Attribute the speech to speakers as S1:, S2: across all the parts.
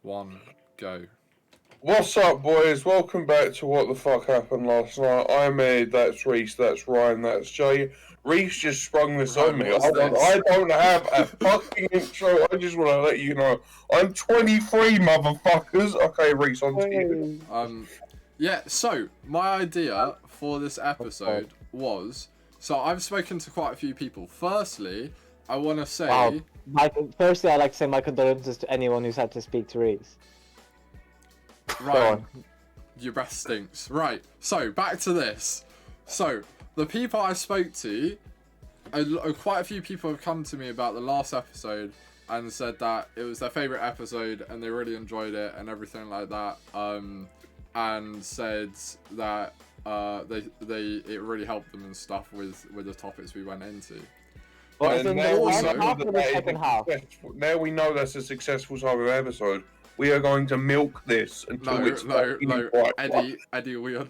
S1: 1, go.
S2: What's up, boys? Welcome back to What the Fuck Happened Last Night. I'm Ed, that's Reese, that's Ryan, that's Jay. Reese just sprung this on me. I don't have a fucking intro. I just want to let you know. I'm 23, motherfuckers. Okay, Reese, on to you.
S1: Yeah, so my idea for this episode was... So I've spoken to quite a few people. Firstly, I want to say...
S3: Firstly, I'd like to say my condolences to anyone who's had to speak to Reese.
S1: Right, your breath stinks. Right, so back to this. So, the people I spoke to, quite a few people have come to me about the last episode and said that it was their favourite episode and they really enjoyed it and everything like that. And said that it really helped them and stuff with the topics we went into.
S3: Well,
S2: now we know that's a successful type of episode. We are going to milk this until it's
S1: right. Eddie, we are.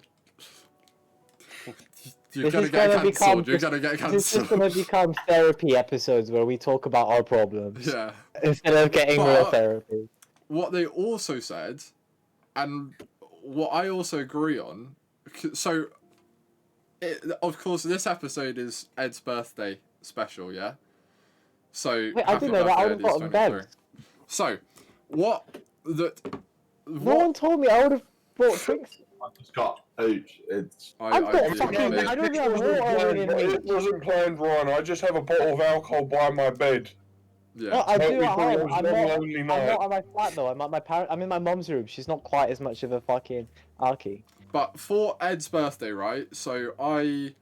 S1: You're gonna get cancelled. You're gonna get cancelled.
S3: This is gonna become therapy episodes where we talk about our problems.
S1: Yeah.
S3: Instead of getting real therapy.
S1: What they also said, and what I also agree on, so, of course, this episode is Ed's birthday special, yeah? So,
S3: wait, I didn't know that. I would have gotten them.
S1: So, what...
S3: No one told me. I would have bought drinks.
S4: I just got hooch.
S3: I don't know water in me.
S2: It wasn't planned, Ryan. I just have a bottle of alcohol by my bed.
S1: Yeah.
S3: No, I do at home. I'm not at my flat though. I'm at my parent. I'm in my mom's room. She's not quite as much of a fucking alky.
S1: But for Ed's birthday, right? So I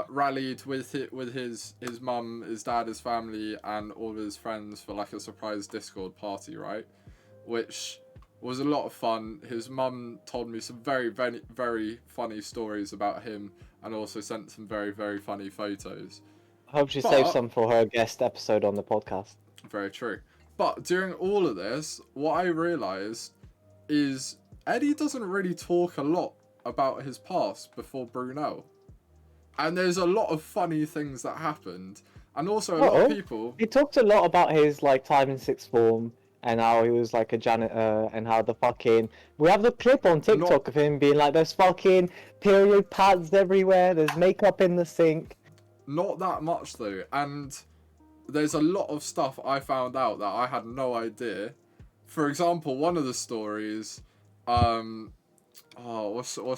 S1: rallied with his mum, his dad, his family, and all of his friends for like a surprise Discord party, right? Which was a lot of fun. His mum told me some very, very, very funny stories about him and also sent some very, very funny photos.
S3: I hope she saves some for her guest episode on the podcast.
S1: Very true. But during all of this, what I realised is Eddie doesn't really talk a lot about his past before Brunel. And there's a lot of funny things that happened. And also a lot of people...
S3: He talked a lot about his time in sixth form. And how he was like a janitor, and how the fucking... We have the clip on TikTok of him being like, there's fucking period pads everywhere, there's makeup in the sink.
S1: Not that much though, and there's a lot of stuff I found out that I had no idea. For example, one of the stories... what's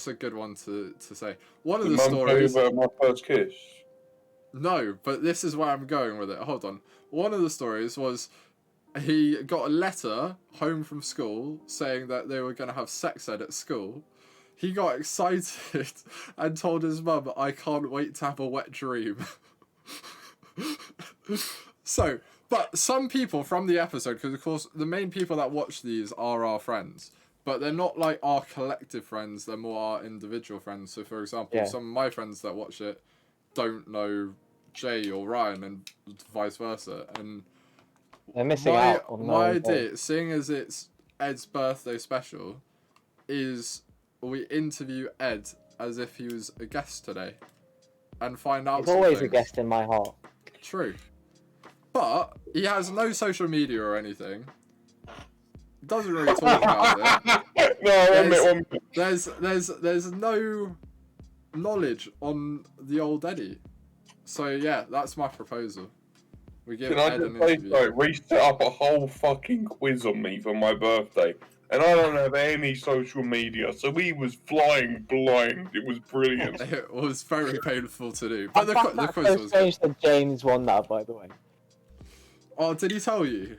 S1: a good one to say? One of the stories...
S2: My first kiss?
S1: No, but this is where I'm going with it. Hold on. One of the stories was... He got a letter home from school saying that they were going to have sex ed at school. He got excited and told his mum, I can't wait to have a wet dream. So, but some people from the episode, because of course the main people that watch these are our friends, but they're not like our collective friends, they're more our individual friends. So for example, some of my friends that watch it don't know Jay or Ryan and vice versa. And
S3: they're missing out on
S1: my idea, seeing as it's Ed's birthday special, is we interview Ed as if he was a guest today, and find out.
S3: He's always a guest in my heart.
S1: True, but he has no social media or anything. Doesn't really talk about it. There's no knowledge on the old Eddie. So yeah, that's my proposal. We give Ed an interview.
S2: Reese set up a whole fucking quiz on me for my birthday, and I don't have any social media, so he was flying blind. It was brilliant.
S1: It was very painful to do, but the quiz was
S3: strange that James won that, by the way.
S1: Oh, did he tell you?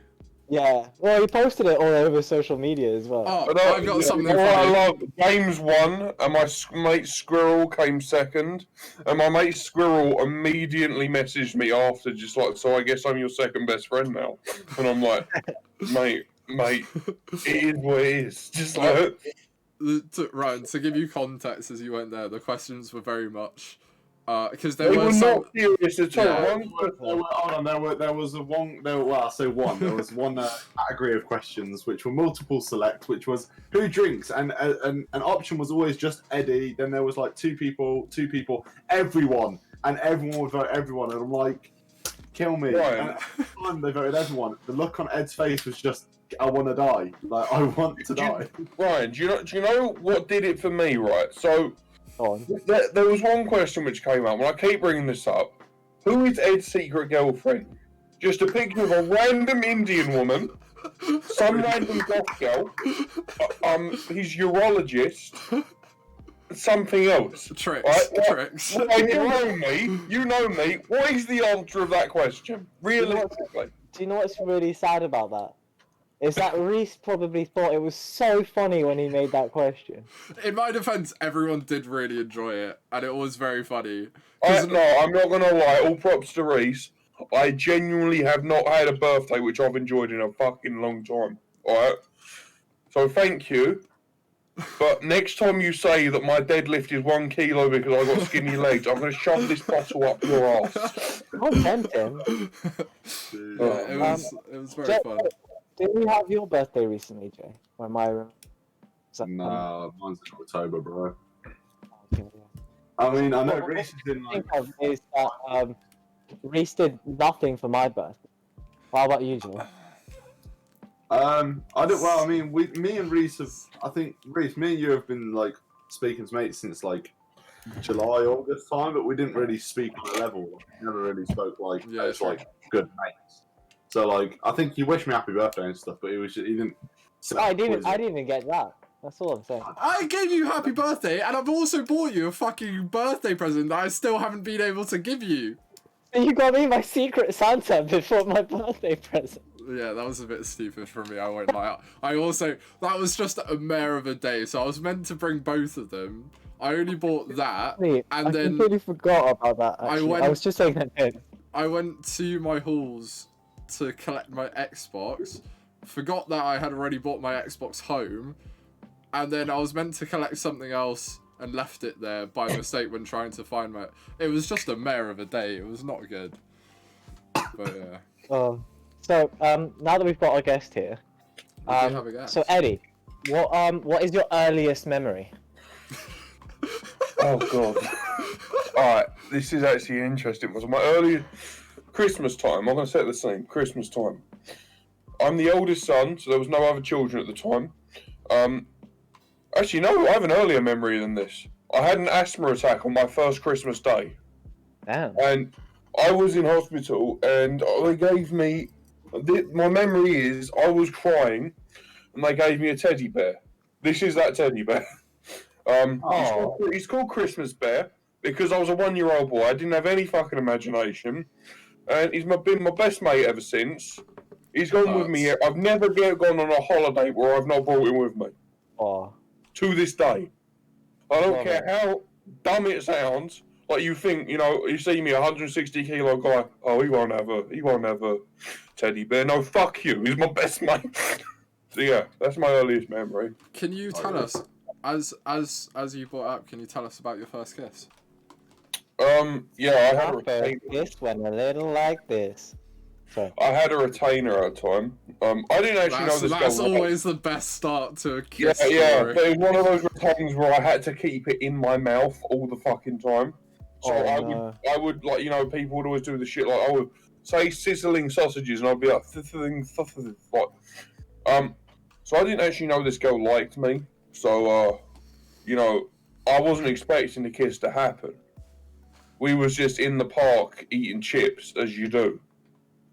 S3: Yeah. Well, he posted it all over social media as well.
S1: Oh, I've got something funny.
S2: James won, and my mate Squirrel came second, and my mate Squirrel immediately messaged me after, just like, so I guess I'm your second best friend now. And I'm like, mate, it is what it is. Just like...
S1: Right, to give you context as you went there, the questions were very much... because
S2: they were not serious at all.
S4: There was one category of questions which were multiple select, which was who drinks, and an option was always just Eddie. Then there was like two people, everyone would vote everyone, and I'm like, kill me.
S2: Right.
S4: And at the time they voted everyone, the look on Ed's face was just, I want to die. Like, I want to die.
S2: Ryan, do you know what did it for me, right? So,
S3: Go on.
S2: there was one question which came up, and I keep bringing this up. Who is Ed's secret girlfriend? Just a picture of a random Indian woman, some random goth girl, his urologist, something else.
S1: Tricks.
S2: Right?
S1: Tricks.
S2: You know me. What is the answer of that question? Realistically.
S3: Do you know what's really sad about that? Is that Reese probably thought it was so funny when he made that question.
S1: In my defense, everyone did really enjoy it, and it was very funny.
S2: No, I'm not gonna lie. All props to Reese. I genuinely have not had a birthday which I've enjoyed in a fucking long time. Alright? So thank you. But next time you say that my deadlift is 1 kilo because I got skinny legs, I'm gonna shove this bottle up your ass.
S3: Don't tempt him.
S1: Yeah, it was very fun.
S3: Did you have your birthday recently, Jay? Or am I?
S4: Nah, mine's in October, bro.
S3: Okay, yeah.
S4: I mean, I know
S3: What
S4: Reese is in
S3: I
S4: like.
S3: think of is that Reese did nothing for my birthday. How about you, Jay?
S4: I don't. Well, I mean, me and Reese have. I think Reese, me and you have been like speaking as mates since like July, August time, but we didn't really speak on a level. We never really spoke like as
S1: sure.
S4: like good mates. So like, I think he wished me happy birthday and stuff, but he didn't.
S3: I didn't even get that. That's all I'm saying.
S1: I gave you happy birthday, and I've also bought you a fucking birthday present that I still haven't been able to give you.
S3: You got me my secret Santa before my birthday present.
S1: Yeah, that was a bit stupid from me, I won't lie. That was just a mare of a day, so I was meant to bring both of them. I only bought that, and
S3: I
S1: then
S3: completely forgot about that, actually. I was just saying that then.
S1: I went to my halls to collect my Xbox, forgot that I had already bought my Xbox home, and then I was meant to collect something else and left it there by mistake when trying to find my... It was just a mare of a day, it was not good. But yeah.
S3: So, now that we've got our guest here,
S1: We do have a guest.
S3: so Eddie, what is your earliest memory?
S2: Oh god. Alright, this is actually an interesting one. So my early Christmas time, I'm gonna set the scene. Christmas time. I'm the oldest son, so there was no other children at the time. Actually no, I have an earlier memory than this. I had an asthma attack on my first Christmas day.
S3: Damn.
S2: And I was in hospital and they gave me my memory is I was crying and they gave me a teddy bear. This is that teddy bear. He's called Christmas Bear because I was a 1-year-old boy. I didn't have any fucking imagination, and he's been my best mate ever since. He's gone with me. I've never gone on a holiday where I've not brought him with me.
S3: Oh.
S2: To this day, I don't care how dumb it sounds. Like you think, you see me, 160 kilo guy. Oh, he won't have a teddy bear. No, fuck you. He's my best mate. So yeah, that's my earliest memory.
S1: Can you tell us, as you brought up, can you tell us about your first kiss?
S2: Yeah, I had a
S3: My first
S2: retainer.
S3: kiss went a little like this. Sorry.
S2: I had a retainer at a time. I didn't actually know this.
S1: That's always the best start to a kiss
S2: Yeah,
S1: story.
S2: but it was one of those retainers where I had to keep it in my mouth all the fucking time. So I would like, people would always do the shit like, I would say sizzling sausages, and I'd be like, so I didn't actually know this girl liked me. So, I wasn't expecting the kiss to happen. We was just in the park eating chips, as you do,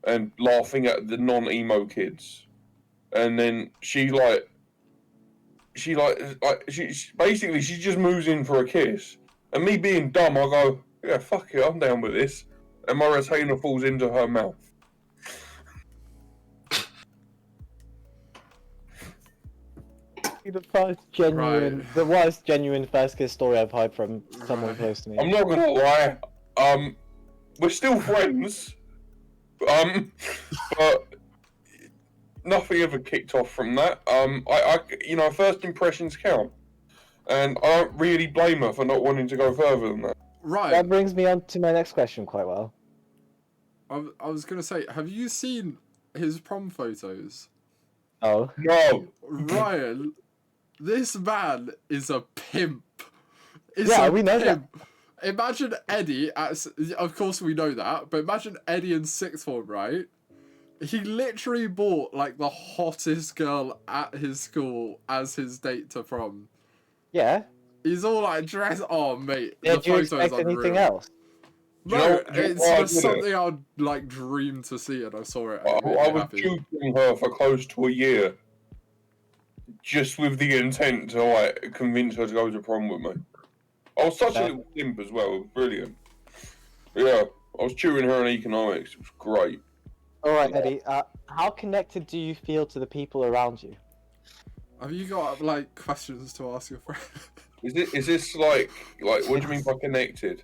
S2: and laughing at the non-emo kids. And then she basically just moves in for a kiss. And me being dumb, I go, yeah, fuck it, I'm down with this. And my retainer falls into her mouth.
S3: The worst genuine first kiss story I've heard from someone close to me.
S2: I'm not gonna lie, we're still friends, but nothing ever kicked off from that. First impressions count, and I don't really blame her for not wanting to go further than that.
S1: Right.
S3: That brings me on to my next question quite well.
S1: I was gonna say, have you seen his prom photos?
S3: Oh.
S2: No.
S1: Ryan, this man is a pimp.
S3: We know that.
S1: Imagine Eddie of course we know that, but imagine Eddie in sixth form, right? He literally bought like the hottest girl at his school as his date to prom.
S3: Yeah.
S1: He's all like dressed. Oh mate,
S3: Did
S1: the
S3: you
S1: photo is
S3: expect anything
S1: unreal.
S3: else?
S1: No,
S2: Do you know
S1: it's
S2: why I
S1: just
S2: did it?
S1: something I'd like dream to see, and I saw it. And it made
S2: I
S1: me
S2: was
S1: happy.
S2: tutoring her for close to a year, just with the intent to like convince her to go to prom with me. I was such a little simp as well. It was brilliant. Yeah, I was tutoring her in economics. It was great.
S3: All right, Eddie. How connected do you feel to the people around you?
S1: Have you got like questions to ask your friend?
S2: Is this like what do you mean by connected?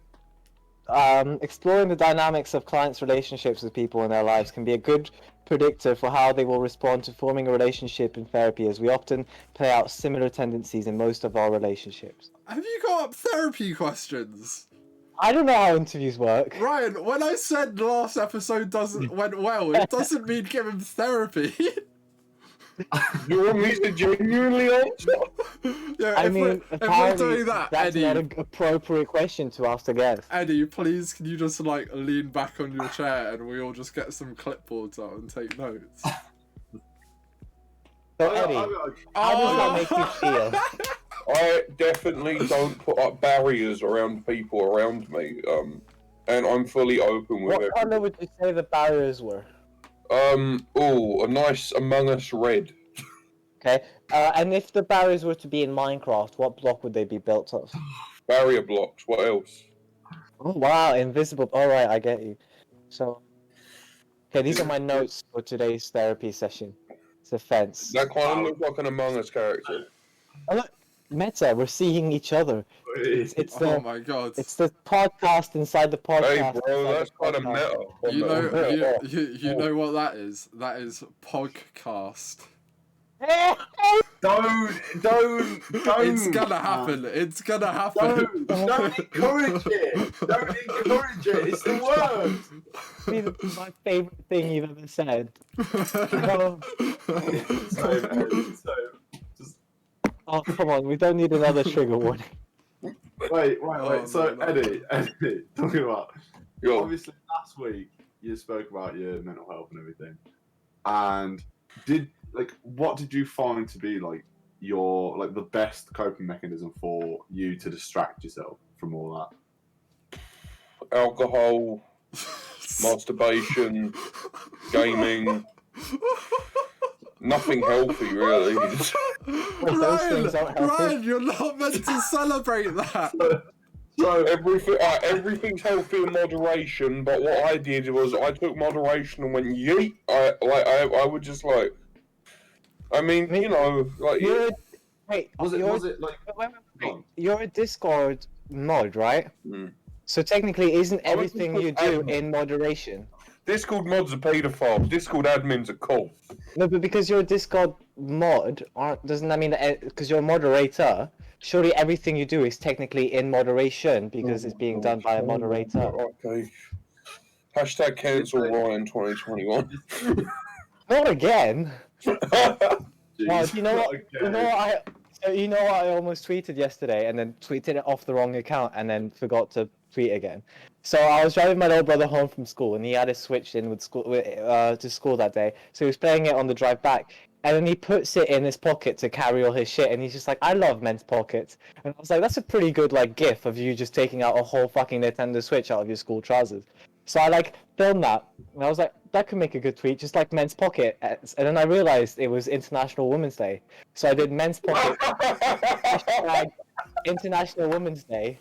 S3: Exploring the dynamics of clients' relationships with people in their lives can be a good predictor for how they will respond to forming a relationship in therapy, as we often play out similar tendencies in most of our relationships.
S1: Have you got therapy questions?
S3: I don't know how interviews work.
S1: Ryan, when I said last episode went well, it doesn't mean give him therapy.
S2: You want me to genuinely answer?
S1: Yeah,
S3: I
S1: if
S3: mean,
S1: we're
S3: apparently
S1: doing that,
S3: that's
S1: Eddie,
S3: not an appropriate question to ask a guest.
S1: Eddie, please, can you just like lean back on your chair and we all just get some clipboards out and take notes?
S3: So, Eddie, how does that make you feel?
S2: I definitely don't put up barriers around people around me, and I'm fully open with
S3: What
S2: it.
S3: color would you say the barriers were?
S2: A nice Among Us red.
S3: Okay, and if the barriers were to be in Minecraft, what block would they be built of?
S2: Barrier blocks, what else?
S3: Oh wow, invisible. All right, I get you. So, okay, these are my notes for today's therapy session. It's a fence.
S2: That kind of looks like an Among Us character.
S3: Oh, look, Meta, we're seeing each other. It's
S1: Oh
S3: the
S1: my god.
S3: it's the podcast inside the podcast.
S2: Hey bro,
S3: inside
S2: that's
S3: the
S2: kind of
S3: podcast.
S2: meta.
S1: You know what that is? That is podcast.
S4: Don't.
S1: It's gonna happen. It's gonna happen.
S4: Don't encourage it. Don't encourage it. It's the worst.
S3: It's my favorite thing you've ever said. Oh, oh, come on, we don't need another trigger warning.
S4: Wait.
S1: Oh,
S4: So,
S1: no.
S4: Eddie, talking about.
S2: Yo,
S4: Obviously, last week you spoke about your mental health and everything. And what did you find to be the best coping mechanism for you to distract yourself from all that?
S2: alcohol, masturbation, gaming. Nothing healthy, really.
S3: Those things aren't healthy.
S1: Ryan, you're not meant to celebrate that.
S4: So,
S2: Everything's healthy in moderation, but what I did was I took moderation and went yeet. I would just like. I mean, you know, like.
S3: You're, wait,
S4: was it like?
S3: wait, you're a Discord mod, right?
S2: Hmm.
S3: So technically, isn't
S2: I was
S3: everything you
S2: Discord
S3: do
S2: admin.
S3: in moderation?
S2: Discord mods are paedophiles. Discord admins are cool.
S3: No, but because you're a Discord mod, doesn't that mean that because you're a moderator, surely everything you do is technically in moderation because it's being done by a moderator?
S2: Okay. Hashtag cancel Ryan 2021.
S3: Not again. Well,
S4: Jeez.
S3: you know what?
S4: Okay.
S3: You know what I almost tweeted yesterday, and then tweeted it off the wrong account, and then forgot to tweet again. So I was driving my little brother home from school, and he had his Switch in to school that day. So he was playing it on the drive back, and then he puts it in his pocket to carry all his shit, and he's just like, "I love men's pockets," and I was like, "That's a pretty good gif of you just taking out a whole fucking Nintendo Switch out of your school trousers." So I filmed that, and I was like, that could make a good tweet, just like men's pocket. And then I realized it was International Women's Day, so I did men's pocket hashtag International Women's Day,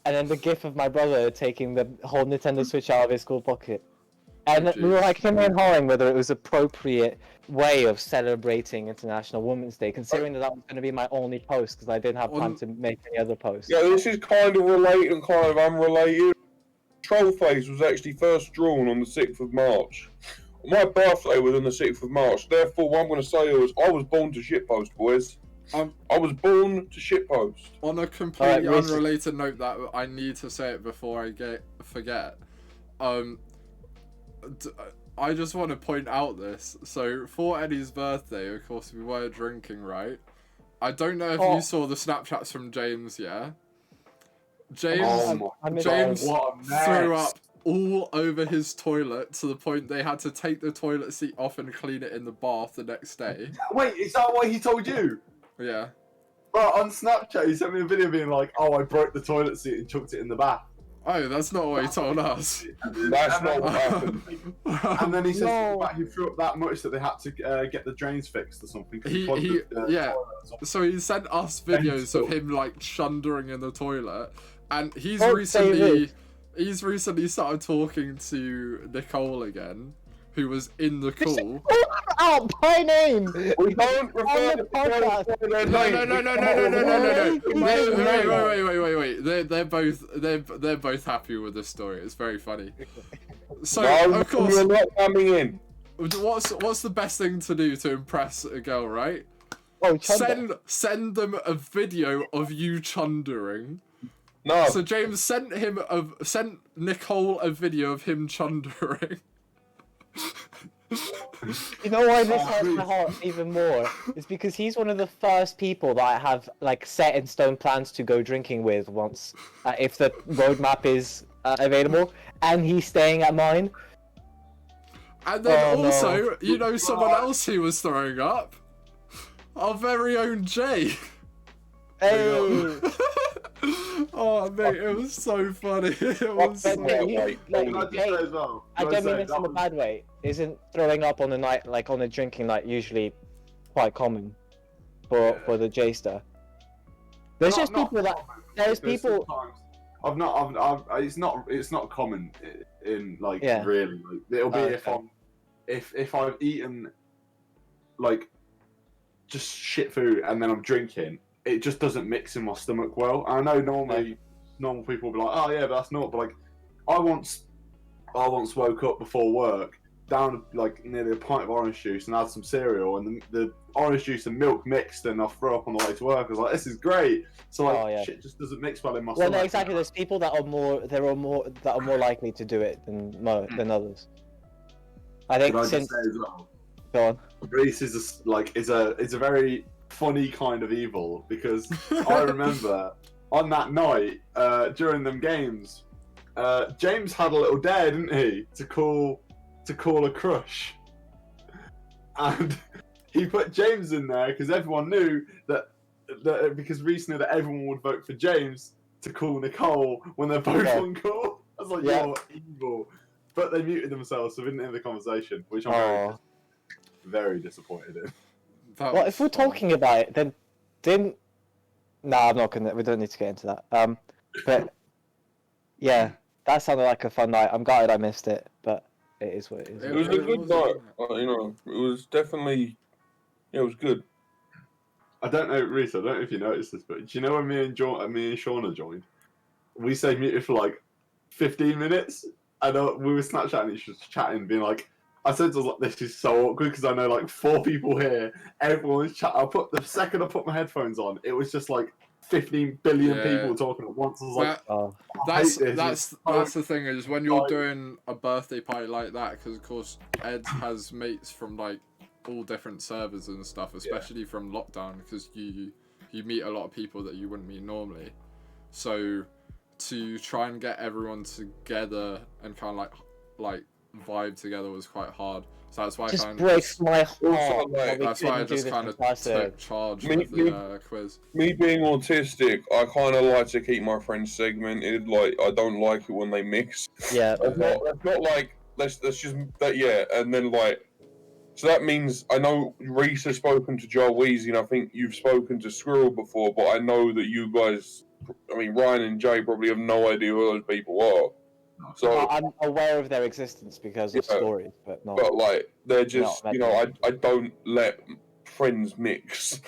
S3: and then the gif of my brother taking the whole Nintendo Switch out of his school pocket. And we were him and hawing whether it was appropriate way of celebrating International Women's Day, considering that was going to be my only post because I didn't have time to make any other posts.
S2: Yeah, this is kind of related and kind of unrelated. Trollface was actually first drawn on the 6th of March. My birthday was on the 6th of March, therefore what I'm going to say is I was born to shitpost, boys. I was born to shitpost.
S1: On a completely
S3: Alright,
S1: unrelated note that I need to say it before I forget. I just want to point out this. So for Eddie's birthday, of course, we were drinking, right? I don't know if you saw the Snapchats from James, yeah? James, James
S4: what a mess.
S1: threw up all over his toilet to the point they had to take the toilet seat off and clean it in the bath the next day.
S4: Wait, is that what he told you?
S1: Yeah.
S4: Bro, on Snapchat, he sent me a video being like, "Oh, I broke the toilet seat and chucked it in the bath."
S1: Oh, that's not what he told us.
S2: That's not what happened.
S4: And then he says
S3: No.
S4: that he threw up that much that they had to get the drains fixed or something. 'cause
S1: He-
S4: plugged
S1: he-
S4: the
S1: yeah.
S4: toilet or something.
S1: So he sent us videos of him like chundering in the toilet, and he's
S3: Oh,
S1: recently
S3: David.
S1: started talking to Nicole again, who was in the call.
S3: Out by name.
S2: We don't refer
S3: On the podcast.
S2: to their
S1: No.
S3: No.
S1: Wait. They're both happy with this story. It's very funny. So
S2: No,
S1: of course,
S2: you're not coming in.
S1: what's the best thing to do to impress a girl, right?
S3: Oh, Chunder.
S1: Send them a video of you chundering.
S2: No.
S1: So James sent Nicole a video of him chundering.
S3: You know why this hurts my heart even more? It's because he's one of the first people that I have like set in stone plans to go drinking with once, if the roadmap is available, and he's staying at mine.
S1: And then
S3: Oh,
S1: also,
S3: no.
S1: you know someone else who was throwing up? Our very own Jay.
S3: Hey,
S1: Oh mate, it was so funny. It was
S3: but
S1: so...
S3: mate, you, like,
S4: Can I just
S3: Jay,
S4: say as well?
S3: I
S4: Can
S3: don't
S4: say
S3: mean this
S4: that
S3: in a
S4: was-
S3: bad way. Isn't throwing up on a night, like on a drinking night, usually quite common for the J-star? There's just
S4: Not
S3: people that
S4: common.
S3: there's
S4: There's
S3: people.
S4: sometimes- it's not common in like
S3: Yeah.
S4: really. Like, it'll be
S3: Okay.
S4: if I've eaten like just shit food and then I'm drinking, it just doesn't mix in my stomach well. I know normally normal people will be like, oh yeah, but that's not. But like, I once woke up before work, down like nearly a pint of orange juice and had some cereal, and the orange juice and milk mixed, and I threw up on the way to work. I was like, this is great. So like,
S3: Oh, yeah.
S4: shit just doesn't mix well in my
S3: Well,
S4: stomach.
S3: no, exactly. There's people that are more likely to do it than others. I think
S4: Can I just
S3: since
S4: say as well,
S3: go on.
S4: Greece is a very funny kind of evil, because I remember on that night during them games, James had a little dare, didn't he, to call a crush, and he put James in there because everyone knew that because Reese knew that everyone would vote for James to call Nicole when they're both
S3: Yeah.
S4: on call. I was like,
S3: Yeah.
S4: you're evil. But they muted themselves, so we didn't hear the conversation, which I'm
S3: Oh.
S4: very disappointed in.
S1: That
S3: Well,
S1: was
S3: if we're
S1: fun.
S3: talking about it, then didn't. No, I'm not gonna. We don't need to get into that. But yeah, that sounded like a fun night. I'm gutted I missed it, but it is what it is.
S2: It was a good night. You know, it was definitely. Yeah, it was good.
S4: I don't know, Reese, I don't know if you noticed this, but do you know when me and Shauna joined? We stayed muted for like 15 minutes, and we were Snapchatting each other, chatting, being like, I said to us, like, this is so awkward because I know like 4 people here, everyone's chatting. The second I put my headphones on, it was just like 15 billion
S1: Yeah.
S4: people talking at once. I was like,
S3: Oh,
S1: That's
S4: hate this.
S1: that's the thing is when you're
S4: Like-
S1: doing a birthday party like that, because of course Ed has mates from like all different servers and stuff, especially from lockdown, because you meet a lot of people that you wouldn't meet normally. So to try and get everyone together and kind of like vibe together was quite hard. So that's why I
S3: just
S1: kind
S3: breaks
S1: of
S3: my heart.
S2: Also, like,
S3: that we
S1: that's why I
S3: couldn't do
S1: just
S3: this
S1: kind
S3: in
S1: of
S3: person.
S1: took charge
S2: Me-
S1: of the quiz.
S2: Me being autistic, I kind of like to keep my friends segmented. Like, I don't like it when they mix.
S3: Yeah,
S2: That's not like let's just that and then like. So that means I know Reese has spoken to Joe Weezy, and I think you've spoken to Squirrel before, but I know that you guys, I mean Ryan and Jay, probably have no idea who those people are. So,
S3: I'm aware of their existence because of
S2: Yeah.
S3: stories, but not.
S2: but like they're just,
S3: No,
S2: you know, I don't let friends mix.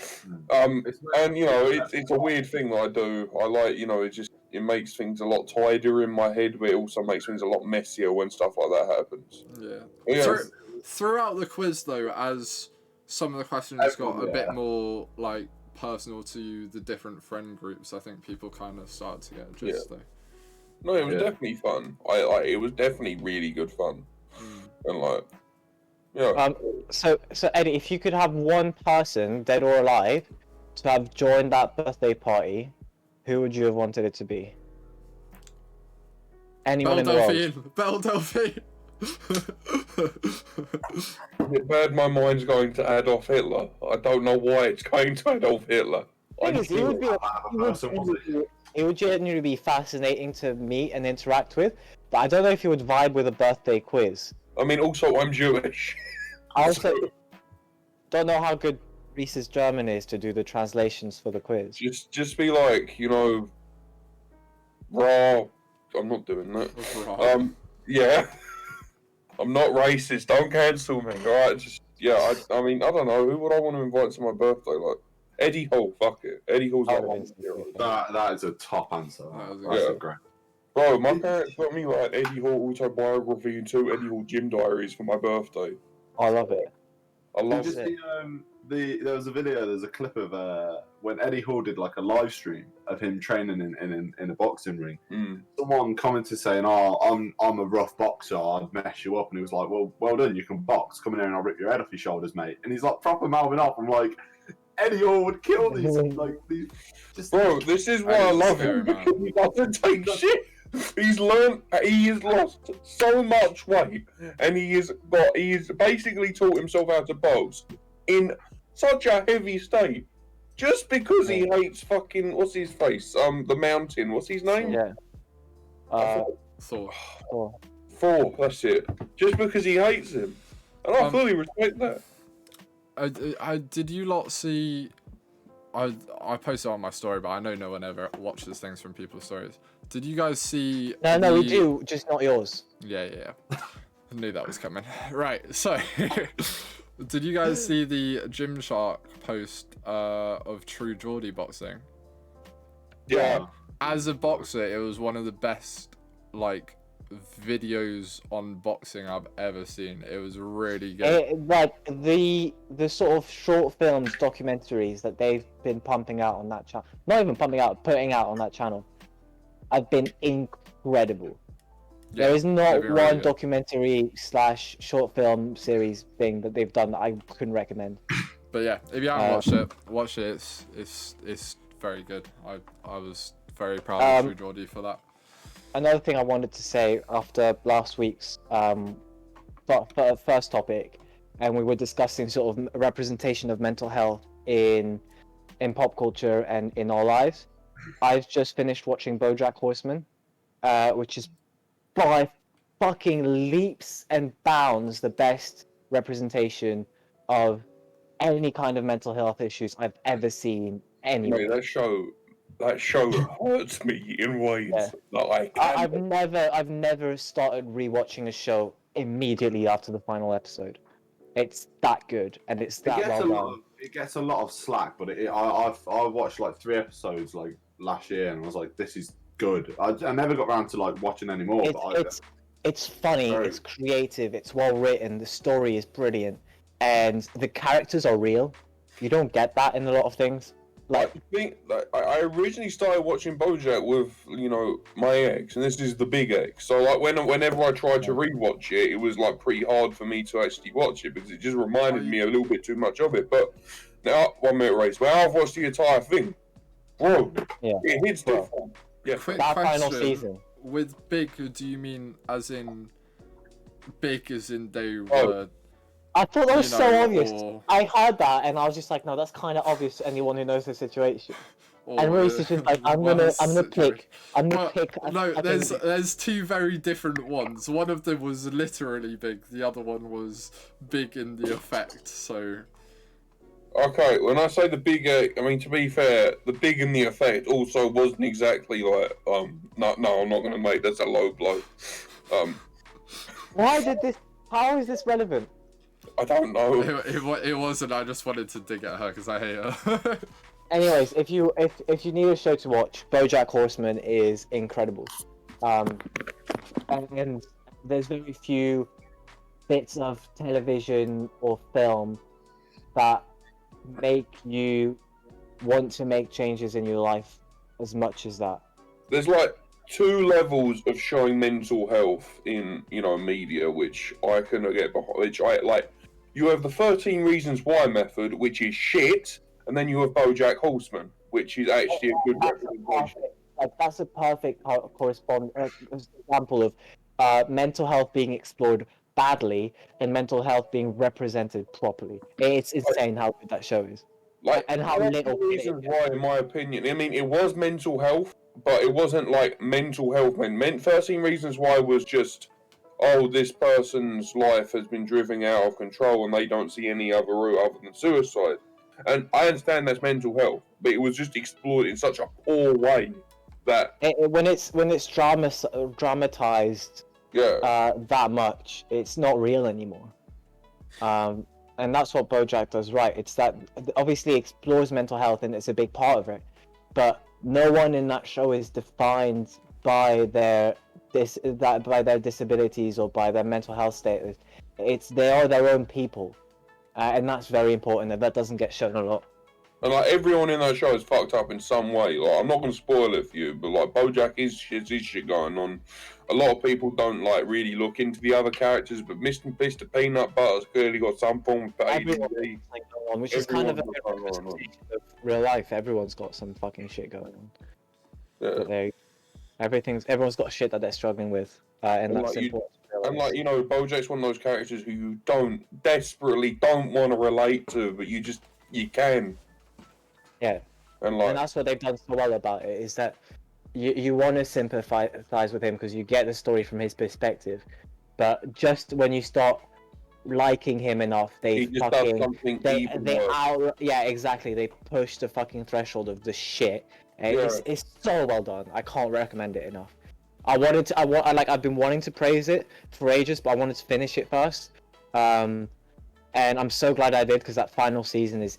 S4: It's
S2: And you know, it's a weird thing that I do. I like, you know, it makes things a lot tidier in my head, but it also makes things a lot messier when stuff like that happens.
S1: Yeah.
S2: But yeah,
S1: Throughout the quiz, though, as some of the questions got a bit more like personal to the different friend groups, I think people kind of started to get a gist. Though.
S2: no, it was
S4: Yeah.
S2: definitely fun. It was definitely really good fun, and like, yeah.
S3: So Eddie, if you could have one person, dead or alive, to have joined that birthday party, who would you have wanted it to be? anyone
S1: Belle
S3: in the world.
S1: Delphine. Belle Delphine.
S2: It bad my mind's going to Adolf Hitler. I don't know why it's going to Adolf Hitler.
S3: Thing is, it would genuinely be fascinating to meet and interact with, but I don't know if he would vibe with a birthday quiz.
S2: I mean, also, I'm Jewish.
S3: I also don't know how good Reese's German is to do the translations for the quiz.
S2: Just be like, you know, raw. I'm not doing that. Yeah. I'm not racist. Don't cancel me. Alright, just yeah. I mean, I don't know. Who would I want to invite to my birthday? Like Eddie Hall. Fuck it. Eddie Hall's one of my heroes.
S4: That is a top answer.
S1: Yeah.
S4: Great.
S2: Bro, my parents got me like Eddie Hall autobiography and 2 Eddie Hall gym diaries for my birthday.
S3: I love it.
S2: I love
S4: Just
S2: it.
S4: there was a video. There's a clip of when Eddie Hall did like a live stream of him training in a boxing ring.
S2: Mm.
S4: Someone commented saying, "Oh, I'm a rough boxer. I'd mess you up." And he was like, "Well done. You can box. Come in here and I'll rip your head off your shoulders, mate." And he's like proper mouthing up. I'm like, Eddie Hall would kill these like these. Just
S2: Bro, this is why I love him because he doesn't take shit. He has lost so much weight, and he has basically taught himself how to box in such a heavy state, just because he hates fucking what's his face, the Mountain. What's his name?
S3: Yeah.
S1: Thor.
S2: Thor. That's it. Just because he hates him, and I fully respect that.
S1: I did you lot see? I posted on my story, but I know no one ever watches things from people's stories. Did you guys see?
S3: No, we do, just not yours.
S1: Yeah. I knew that was coming. Right, so did you guys see the Gymshark post of True Geordie boxing?
S2: Yeah.
S1: As a boxer, it was one of the best like videos on boxing I've ever seen. It was really good.
S3: Like the sort of short films, documentaries that they've been pumping out on that channel, not even pumping out, putting out on that channel, have been incredible.
S1: Yeah,
S3: there is not
S1: really
S3: one
S1: good.
S3: documentary / short film series thing that they've done that I couldn't recommend.
S1: But yeah, if you haven't watched it, watch it. It's very good. I was very proud of True Geordie for that.
S3: Another thing I wanted to say after last week's first topic, and we were discussing sort of representation of mental health in pop culture and in our lives. I've just finished watching BoJack Horseman, which is by fucking leaps and bounds the best representation of any kind of mental health issues I've ever seen anywhere.
S2: Mate, that show hurts me in ways that
S3: I've never started rewatching a show immediately after the final episode. It's that good, and it's that well done.
S4: It gets a lot of slack, but I watched like 3 episodes like last year, and I was like, this is good. I never got around to like watching any more.
S3: It's funny, it's creative, it's well written, the story is brilliant, and the characters are real. You don't get that in a lot of things.
S2: I originally started watching BoJack with, you know, my ex, and this is the big ex. So like whenever I tried to rewatch it, it was like pretty hard for me to actually watch it because it just reminded me a little bit too much of it. But now, 1 minute race. Well, I've watched the entire thing, bro. Yeah, it hits different. Yeah,
S1: Quick
S3: that
S1: question,
S3: final season.
S1: With big, do you mean as in big as in they were?
S3: I thought that was so obvious.
S1: Or...
S3: I heard that and I was just like, no, that's kind of obvious to anyone who knows the situation. And Reese is just like, I'm gonna pick.
S1: No, there's 2 very different ones. One of them was literally big. The other one was big in the effect. So.
S2: Okay, when I say the big, I mean, to be fair, the big in the effect also wasn't exactly like, no, I'm not gonna make that's a low blow.
S3: How is this relevant?
S2: I don't know.
S1: It wasn't. I just wanted to dig at her because I hate her.
S3: Anyways, if you need a show to watch, BoJack Horseman is incredible. And there's very few bits of television or film that make you want to make changes in your life as much as that.
S2: There's like 2 levels of showing mental health in, you know, media, which I can get behind. Which I like. You have the 13 Reasons Why method, which is shit, and then you have BoJack Horseman, which is actually a good representation.
S3: that's a perfect example of mental health being explored badly and mental health being represented properly. It's insane how good that show is.
S2: Like,
S3: And how
S2: one of the
S3: little
S2: reasons why, in my opinion, I mean, it was mental health, but it wasn't like mental health. Meant 13 Reasons Why was just, oh, this person's life has been driven out of control and they don't see any other route other than suicide. And I understand that's mental health, but it was just explored in such a poor way that
S3: when it's dramatized that much, it's not real anymore. And that's what BoJack does right. It's that obviously explores mental health and it's a big part of it, but no one in that show is defined by their disabilities or by their mental health status. They are their own people, and that's very important. And that doesn't get shown a lot.
S2: And like everyone in that show is fucked up in some way. Like, I'm not gonna spoil it for you, but like BoJack is shit going on. A lot of people don't like really look into the other characters, but Mr. Peanut Butter's clearly got some form of ADD.
S3: Which is kind of a good representation of real life. Everyone's got some fucking shit going on.
S2: Yeah.
S3: Everyone's got shit that they're struggling with, and that's important.
S2: And like, you know, BoJack's one of those characters who you desperately don't want to relate to, but you can.
S3: Yeah. And that's what they've done so well about it, is that you want to sympathize with him because you get the story from his perspective, but just when you start liking him enough, they push the fucking threshold of the shit. And it's so well done. I can't recommend it enough. I've been wanting to praise it for ages, but I wanted to finish it first. And I'm so glad I did, because that final season is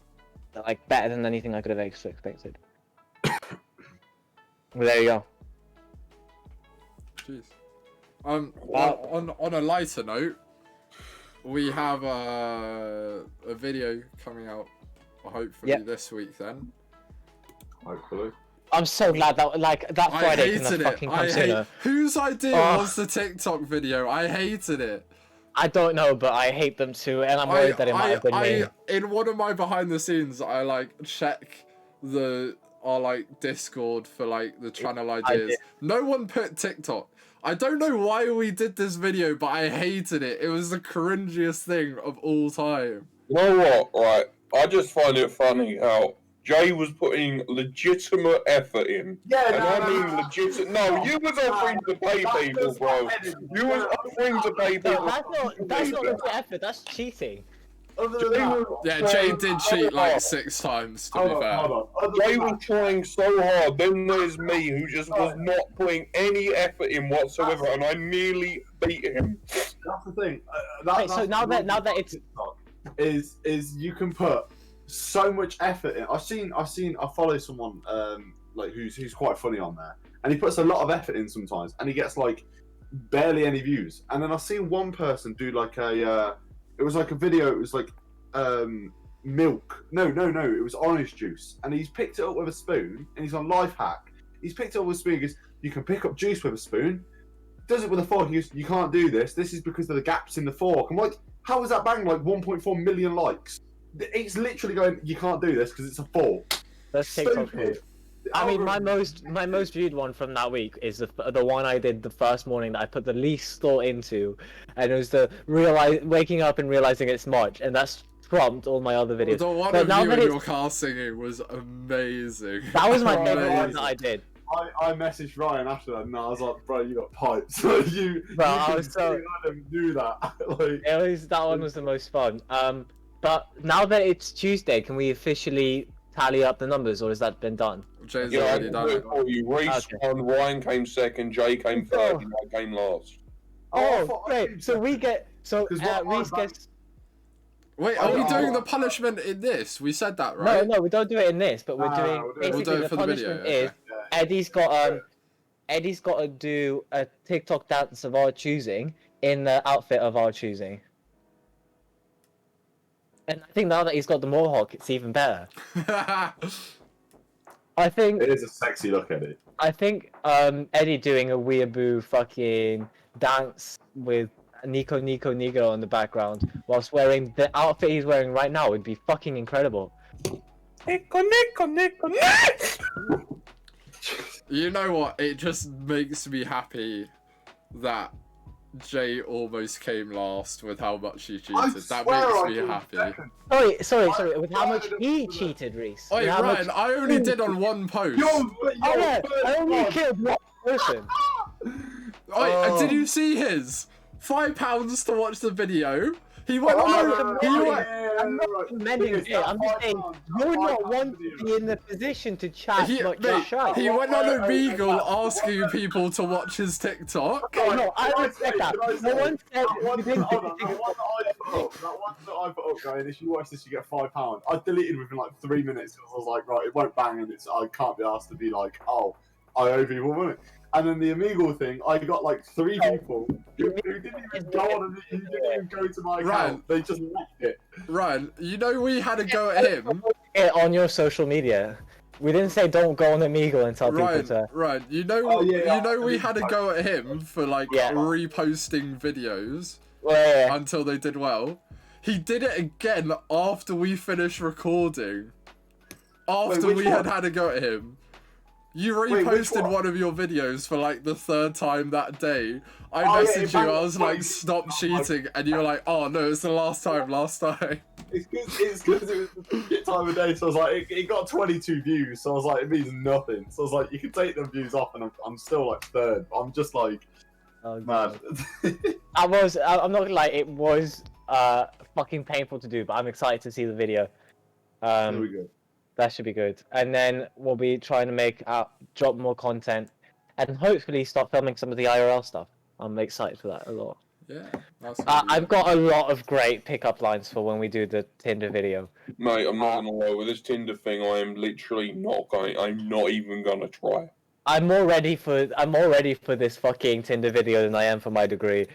S3: like better than anything I could have expected. Well, there you go.
S1: Jeez. On a lighter note, we have a video coming out hopefully this week then.
S4: Hopefully.
S3: I'm so glad that Friday can fucking come sooner.
S1: Whose idea was the TikTok video? I hated it.
S3: I don't know, but I hate them too, and I'm worried that it might have been me.
S1: In one of my behind the scenes, I check our Discord for the channel ideas. No one put TikTok. I don't know why we did this video, but I hated it. It was the cringiest thing of all time.
S2: You know what? Right, I just find it funny how Jay was putting legitimate effort in. Yeah, I mean legitimate. No, you was offering to pay people, bro. You was offering to pay people.
S3: That's not legit effort. That's cheating.
S1: Jay did cheat 6 times, to be fair.
S2: Jay was trying so hard, then there's me who just was not putting any effort in whatsoever, and I nearly beat him.
S4: That's the thing.
S3: So now that it's
S4: is you can put so much effort in. I follow someone who's quite funny on there, and he puts a lot of effort in sometimes, and he gets barely any views. And then I've seen one person do it was a video. It was milk. No. It was orange juice, and he's picked it up with a spoon, and he's on life hack. He's picked it up with a spoon. He goes, "You can pick up juice with a spoon." Does it with a fork. He goes, "You can't do this. This is because of the gaps in the fork." I'm like, how is that bang 1.4 million likes? It's literally going, you can't do this because it's a fork.
S3: That's TikTok. I mean, my most viewed one from that week is the one I did the first morning that I put the least thought into, and it was the waking up and realizing it's March, and that's trumped all my other videos.
S1: The one of you and your car singing was amazing.
S3: That was my favorite one that I did.
S4: I messaged Ryan after that, and I was like, "Bro, you got pipes."
S3: I was so
S4: do that.
S3: That one was the most fun. But now that it's Tuesday, can we officially tally up the numbers, or has that been done?
S1: Jay's already done it.
S2: Reese won, Ryan came second, Jay came third, and I came last.
S3: Oh, great! So we get Reese gets.
S1: Wait, are we doing the punishment in this? We said that, right?
S3: No, we don't do it in this, but we're doing. Basically,
S1: do it for the
S3: punishment
S1: video,
S3: is Eddie's got to do a TikTok dance of our choosing in the outfit of our choosing. And I think now that he's got the mohawk, it's even better. I think
S4: it is a sexy look, Eddie.
S3: I think Eddie doing a weeaboo fucking dance with Nico on the background whilst wearing the outfit he's wearing right now would be fucking incredible.
S2: Nico.
S1: You know what? It just makes me happy that Jay almost came last with how much he cheated. That makes me happy.
S3: Sorry. With how much he cheated, Reese.
S1: Wait, Ryan, I only did on one post.
S3: I only killed one person.
S1: Wait, did you see his? £5 to watch the video. He went on.
S3: I'm not commending it. I'm just saying you're not one to be in the position to chat.
S1: He went on Omegle asking people to watch his TikTok.
S3: Okay, no, I respect that. No one said
S4: that one that I put up, going, if you watch this, you get £5. I deleted within like 3 minutes because I was like, right, it won't bang, and I can't be asked to be like, oh, I owe people money. And then the Omegle thing, I got like 3 people who didn't even go on and who didn't even go to my account. They just left it.
S1: Ryan, you know we had a go at him.
S3: On your social media. We didn't say don't go on Omegle and tell people to.
S1: Ryan, you know, we had a go at him for like reposting videos until they did well. He did it again after we finished recording. After we had a go at him. You reposted one of your videos for like the 3rd time that day. I messaged you, I was like, stop cheating, and you were like, oh no, it's the last time.
S4: It's because it was the shit time of day, so I was like, it got 22 views, so I was like, it means nothing. So I was like, you can take them views off, and I'm still like 3rd. I'm just like, mad.
S3: I'm not gonna lie, it was fucking painful to do, but I'm excited to see the video.
S4: There we go.
S3: That should be good. And then we'll be trying to drop more content and hopefully start filming some of the IRL stuff. I'm excited for that a lot.
S1: Yeah.
S3: I've got a lot of great pickup lines for when we do the Tinder video.
S2: Mate, I'm not gonna lie, with this Tinder thing, I am literally I'm not even gonna try.
S3: I'm more ready for this fucking Tinder video than I am for my degree.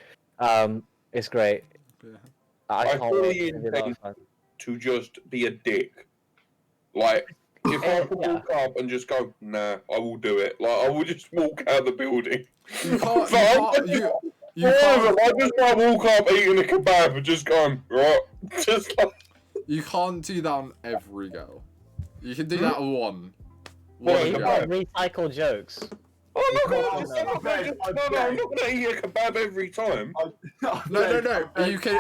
S3: It's great.
S1: Yeah.
S3: I can't wait
S2: to just be a dick. Like, if I could walk up and just go, nah, I will do it. Like, I will just walk out of the building.
S1: You can't.
S2: I just want to walk up eating a kebab and just going, right, just like.
S1: You can't do that on every girl. You can do that on one.
S3: Yeah, you can't recycle jokes.
S2: I'm not gonna eat a kebab every time.
S1: No.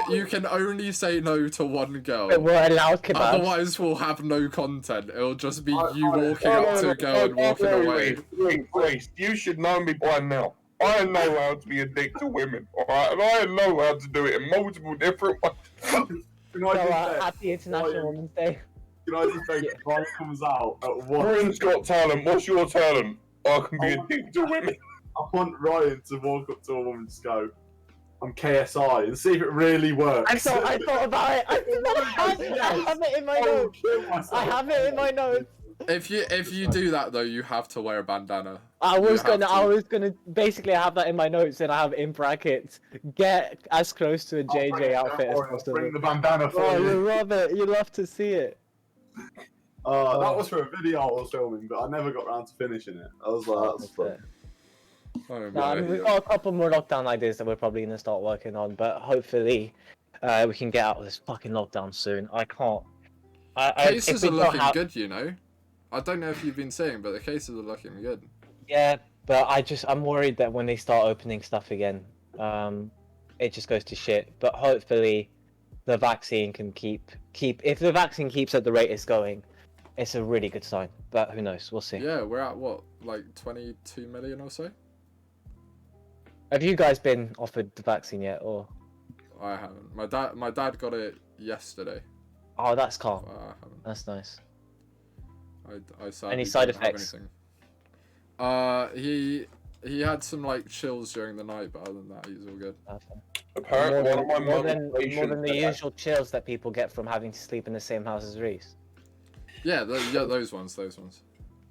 S1: You can only say no to one girl.
S3: We're allowed kebabs.
S1: Otherwise, we'll have no content. It'll just be you walking up to a girl and walking away.
S2: Please, you should know me by now. I know how to be a dick to women, alright? And I know how to do it in multiple different ways.
S3: Happy International Women's Day.
S4: Can I just say, if Ryan comes out at 1...
S2: Ryan's got talent. What's your talent? I can be a dick to women.
S4: I want Ryan to walk up to a woman and just go, I'm KSI, and see if it really works.
S3: I thought about it. I have it in my notes. I have it in my notes.
S1: If you do that though, you have to wear a bandana.
S3: I was gonna basically have that in my notes, and I have in brackets, get as close to a JJ outfit as possible.
S4: Bring the bandana for you.
S3: You love it. You love to see it.
S4: That was for a video I was filming, but I never got around to finishing it. I was like, that's fun.
S3: We've got a couple more lockdown ideas that we're probably gonna start working on, but hopefully, we can get out of this fucking lockdown soon. I can't.
S1: Cases are looking good, you know. I don't know if you've been seeing, but the cases are looking good.
S3: Yeah, but I'm worried that when they start opening stuff again, it just goes to shit. But hopefully, the vaccine can keep. If the vaccine keeps at the rate it's going, it's a really good sign. But who knows? We'll see.
S1: Yeah, we're at what, like 22 million or so?
S3: Have you guys been offered the vaccine yet, or?
S1: I haven't. My dad got it yesterday.
S3: Oh, that's calm.
S1: I haven't.
S3: That's nice.
S1: I sadly
S3: Any side
S1: don't have
S3: effects?
S1: Anything. He had some like chills during the night, but other than that, he's all good.
S2: Apparently,
S3: more than the usual chills that people get from having to sleep in the same house as Reese.
S1: Yeah, those ones.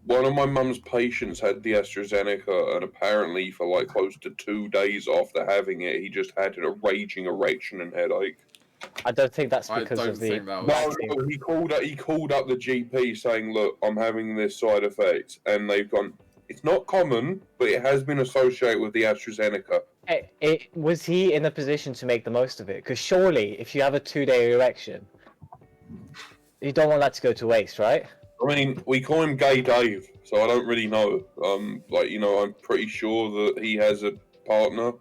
S2: One of my mum's patients had the AstraZeneca, and apparently for like close to 2 days after having it, he just had a raging erection and headache.
S3: I don't think that's because of the.
S2: No, he called up the GP saying, "Look, I'm having this side effect," and they've gone, "It's not common, but it has been associated with the AstraZeneca."
S3: Was he in a position to make the most of it? Because surely, if you have a 2-day erection, you don't want that to go to waste, right?
S2: I mean, we call him Gay Dave, so I don't really know. Like, you know, I'm pretty sure that he has a partner.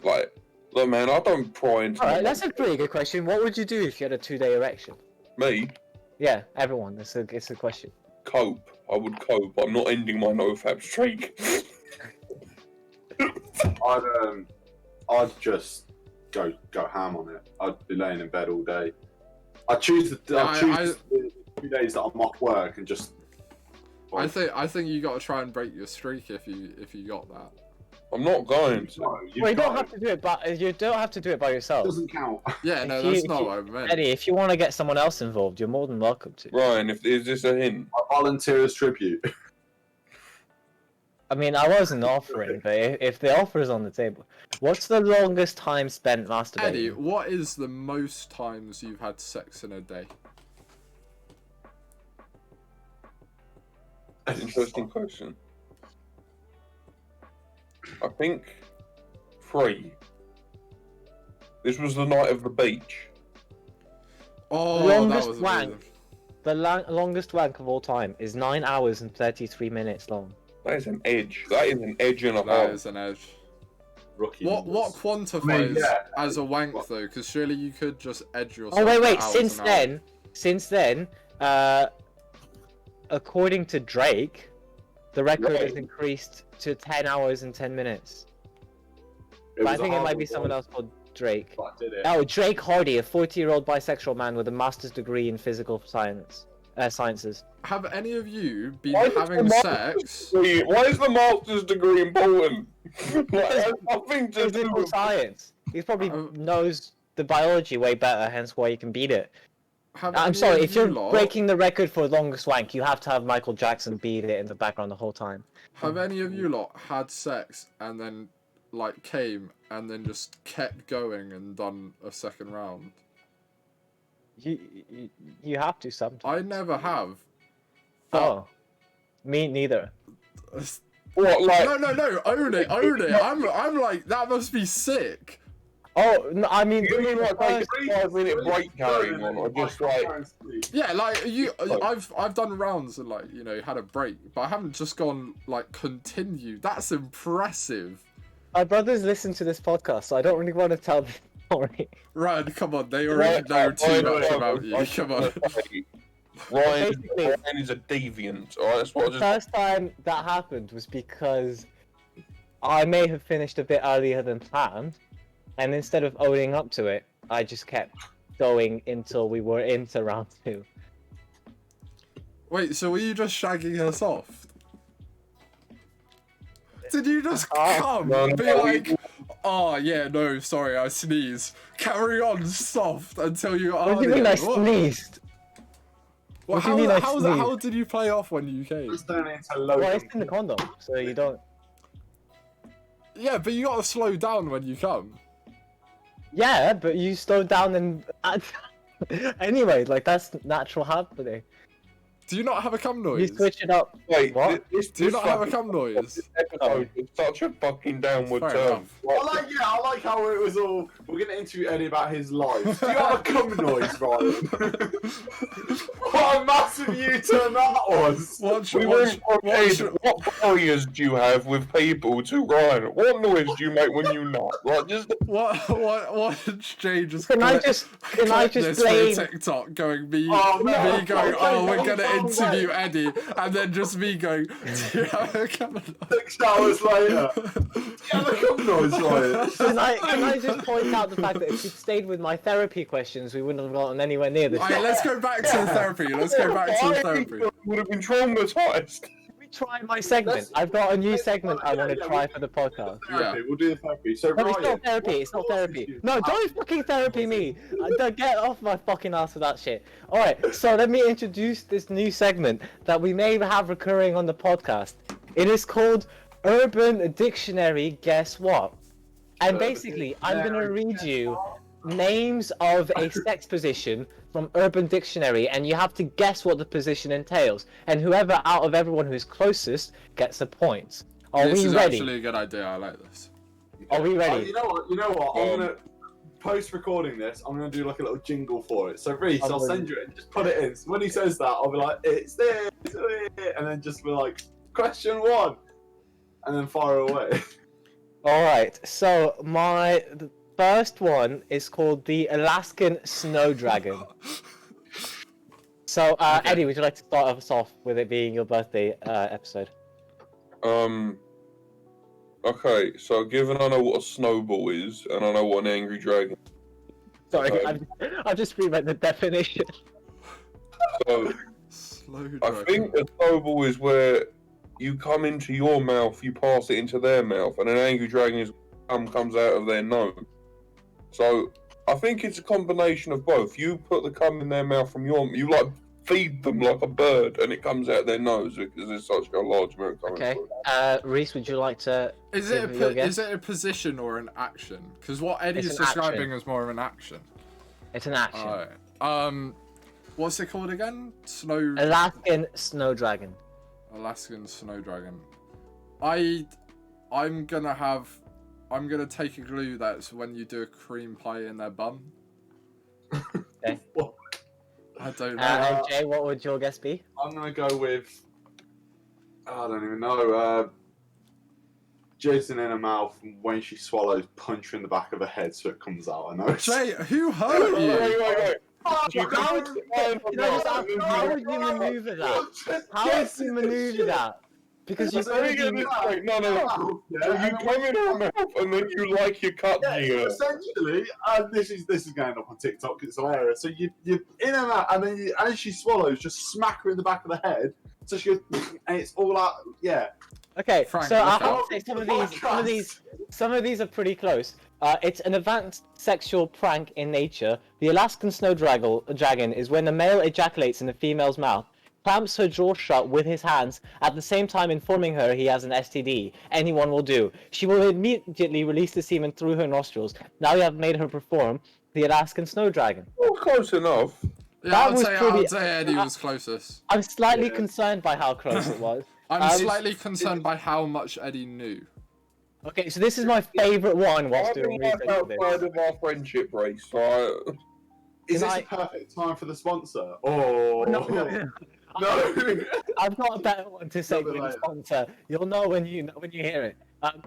S2: Like, look, man, I don't pry into.
S3: Alright, that's a pretty good question. What would you do if you had a 2-day erection?
S2: Me.
S3: Yeah, everyone. It's a question.
S2: Cope. I would cope. I'm not ending my nofab streak.
S4: I'd just go ham on it. I'd be laying in bed all day. I'd choose the 2 days that I'm off work and just.
S1: I think you got to try and break your streak if you got that.
S2: I'm not going to.
S4: No,
S3: Well, you don't have to do it, but you don't have to do it by yourself.
S4: It doesn't count.
S1: Yeah, no, that's not what I meant.
S3: Eddie, if you want to get someone else involved, you're more than welcome to.
S2: Ryan, is this a hint?
S4: I volunteer as tribute.
S3: I mean, I wasn't offering, but if the offer is on the table, what's the longest time spent masturbating?
S1: Eddie, what is the most times you've had sex in a day?
S2: Interesting question. I think 3. This was the night of the beach.
S1: Oh,
S3: Longest
S1: that was
S3: wank.
S1: amazing.
S3: The longest wank of all time is 9 hours and 33 minutes long.
S2: That is an edge. That is an edge and a
S1: That
S2: half.
S1: is an edge.
S4: Rookie.
S1: What quantifies
S4: yeah.
S1: as a wank though? Because surely you could just edge yourself.
S3: Oh wait!
S1: for hours
S3: Since
S1: and hours.
S3: then, according to Drake, the record
S2: Right.
S3: has increased to 10 hours and 10 minutes. But I think it might be someone else called Drake.
S4: But I did it.
S3: Oh, Drake Hardy, a 40-year-old bisexual man with a master's degree in physical sciences.
S1: Have any of you been
S2: Why is
S1: having
S2: the
S1: sex?
S2: Why is the master's degree important? Like, that's nothing to do
S3: Physical
S2: with...
S3: science. He probably
S1: Oh.
S3: knows the biology way better, hence why he can beat it.
S1: Have
S3: I'm
S1: any
S3: sorry,
S1: of
S3: if you're
S1: you lot-
S3: breaking the record for longest wank, you have to have Michael Jackson beat it in the background the whole time.
S1: Have any of you lot had sex and then like came and then just kept going and done a second round?
S3: You have to sometimes.
S1: I never have.
S3: Oh, me neither.
S2: What, like...
S1: No, own it. I'm like, that must be sick.
S3: Oh, no, I mean,
S2: You mean like take
S3: first-
S2: a 5-minute break carrying on, or just like...
S1: Yeah, like I've done rounds and like, you know, had a break, but I haven't just gone like continued. That's impressive.
S3: my brothers listen to this podcast, so I don't really want to tell the story.
S1: Ryan, come on, they already know too much about you. Come on.
S2: Ryan
S3: Basically-
S2: is a deviant, alright? That's what I
S3: The
S2: just...
S3: first time that happened was because I may have finished a bit earlier than planned, and instead of owning up to it, I just kept going until we were into round 2.
S1: Wait, so were you just shagging her soft? Did you just come
S2: No,
S1: and be
S2: no,
S1: like, oh yeah, no, sorry, I sneezed. Carry on soft until you got
S3: What do you
S1: hard
S3: mean I
S1: again? What?
S3: sneezed?
S1: Well,
S3: What do you mean I
S1: how
S3: sneezed?
S1: did you play off when you came?
S4: It's turning into
S3: Well,
S4: Logan.
S3: it's in the condom, so you don't...
S1: Yeah, but you gotta slow down when you come.
S3: Yeah, but you slow down and... Anyway, like, that's natural happening.
S1: Do you not have a cum
S3: You
S1: noise?
S3: switch it up.
S2: Wait,
S3: What?
S1: Do you not have a cum noise?
S2: This episode is such a fucking downward
S1: Fair
S2: turn.
S1: enough.
S4: I like how it was all. We're gonna interview Eddie about his life. Do you have a cum noise, Ryan? What a massive U-turn that was!
S1: Watch,
S2: We
S1: watch,
S2: went from
S1: watch,
S2: Ed, what barriers do you have with people to Ryan? What noise do you make when you nut? Like, just...
S1: what Jay just
S3: Can I
S1: clip-
S3: just
S1: clip this for
S3: blame...
S1: TikTok going me
S4: Oh, no.
S1: me going, oh, we're gonna
S4: Oh,
S1: interview
S4: wait.
S1: Eddie, and then just me going, do you have a cum noise?
S4: 6 hours later. Do you have a cum noise, Ryan?
S3: Can I just point out the fact that if you'd stayed with my therapy questions, we wouldn't have gotten anywhere near this.
S1: Alright, let's go back to the therapy. Let's go back to the therapy.
S2: would have been traumatized.
S3: Let me try my segment. I've got a new segment I want to try for the podcast.
S4: Therapy, we'll do the therapy. So,
S3: No, it's
S4: Ryan,
S3: not therapy. It's not therapy. No, don't fucking therapy me. Don't get off my fucking ass with that shit. All right, so let me introduce this new segment that we may have recurring on the podcast. It is called Urban Dictionary. Guess what? And basically, I'm gonna read you names of a sex position from Urban Dictionary, and you have to guess what the position entails. And whoever out of everyone who's closest gets a point. Are
S1: This
S3: we
S1: is
S3: ready?
S1: actually a good idea. I like this.
S3: Are we ready?
S4: You know what? I'm gonna. post recording this, I'm gonna do like a little jingle for it. So Reese,
S3: I'm
S4: I'll send you it and just put it in. So when he says that, I'll be like, it's this, and then just be like, question 1, and then fire away.
S3: All right. So the first one is called the Alaskan Snow Dragon. So
S1: Okay.
S3: Eddie, would you like to start us off with it being your birthday episode?
S2: Okay, so given I know what a snowball is, and I know what an angry dragon
S3: Sorry,
S2: Um,
S3: I've just reread the definition.
S2: so
S1: Slow
S2: I
S1: dragon.
S2: think a snowball is where you come into your mouth, you pass it into their mouth, and an angry dragon is comes out of their nose. So I think it's a combination of both. You put the cum in their mouth from you like feed them like a bird, and it comes out their nose because there's such a large amount coming
S3: Okay.
S2: through.
S3: Reese, would you like to?
S1: Is it
S3: give your guess?
S1: is it a position or an action? Because what Eddie's
S3: It's an
S1: describing
S3: action.
S1: is more of an action.
S3: It's an action.
S1: Alright. What's it called again?
S3: Alaskan Snow Dragon.
S1: Alaskan snow dragon. I'm gonna take a glue that's when you do a cream pie in their bum.
S3: Okay.
S1: I don't know.
S3: And Jay, what would your guess be?
S4: I'm gonna go with. I don't even know. Jason in her mouth, and when she swallows, punch her in the back of her head so it comes out. I know.
S1: Jay, who hurt you?
S2: Wait. You
S3: How would,
S2: can
S3: how would you maneuver that? How would you maneuver that? Because you've
S2: Let me get this straight. No. So you come in her mouth and then you like your cut
S4: Yeah,
S2: here.
S4: essentially, this is going up on TikTok. It's hilarious. So you in her mouth, and then as she swallows, just smack her in the back of the head. So she goes, and it's all out. Yeah.
S3: Okay,
S1: Frank,
S3: so I
S1: look
S3: have
S1: out.
S3: to say some of these are pretty close. It's an advanced sexual prank in nature. The Alaskan Snow Dragon is when the male ejaculates in the female's mouth, clamps her jaw shut with his hands, at the same time informing her he has an STD. Anyone will do. She will immediately release the semen through her nostrils. Now you have made her perform the Alaskan Snow Dragon.
S2: Well, close enough.
S1: Yeah,
S3: That
S1: I'd
S3: was
S1: say
S3: pretty-
S1: Eddie was closest.
S3: I'm slightly
S4: Yeah.
S3: concerned by how close it was.
S1: I'm slightly concerned by how much Eddie knew.
S3: Okay, so this is my favourite one whilst
S2: I've
S3: doing
S2: been
S3: research for this.
S2: outside of our friendship race, so
S4: Is
S3: Can
S4: this
S3: I-
S4: a perfect time for the sponsor? Oh
S3: No.
S4: no.
S3: I've got a better one to say with the
S4: later.
S3: sponsor. You'll know when you hear it.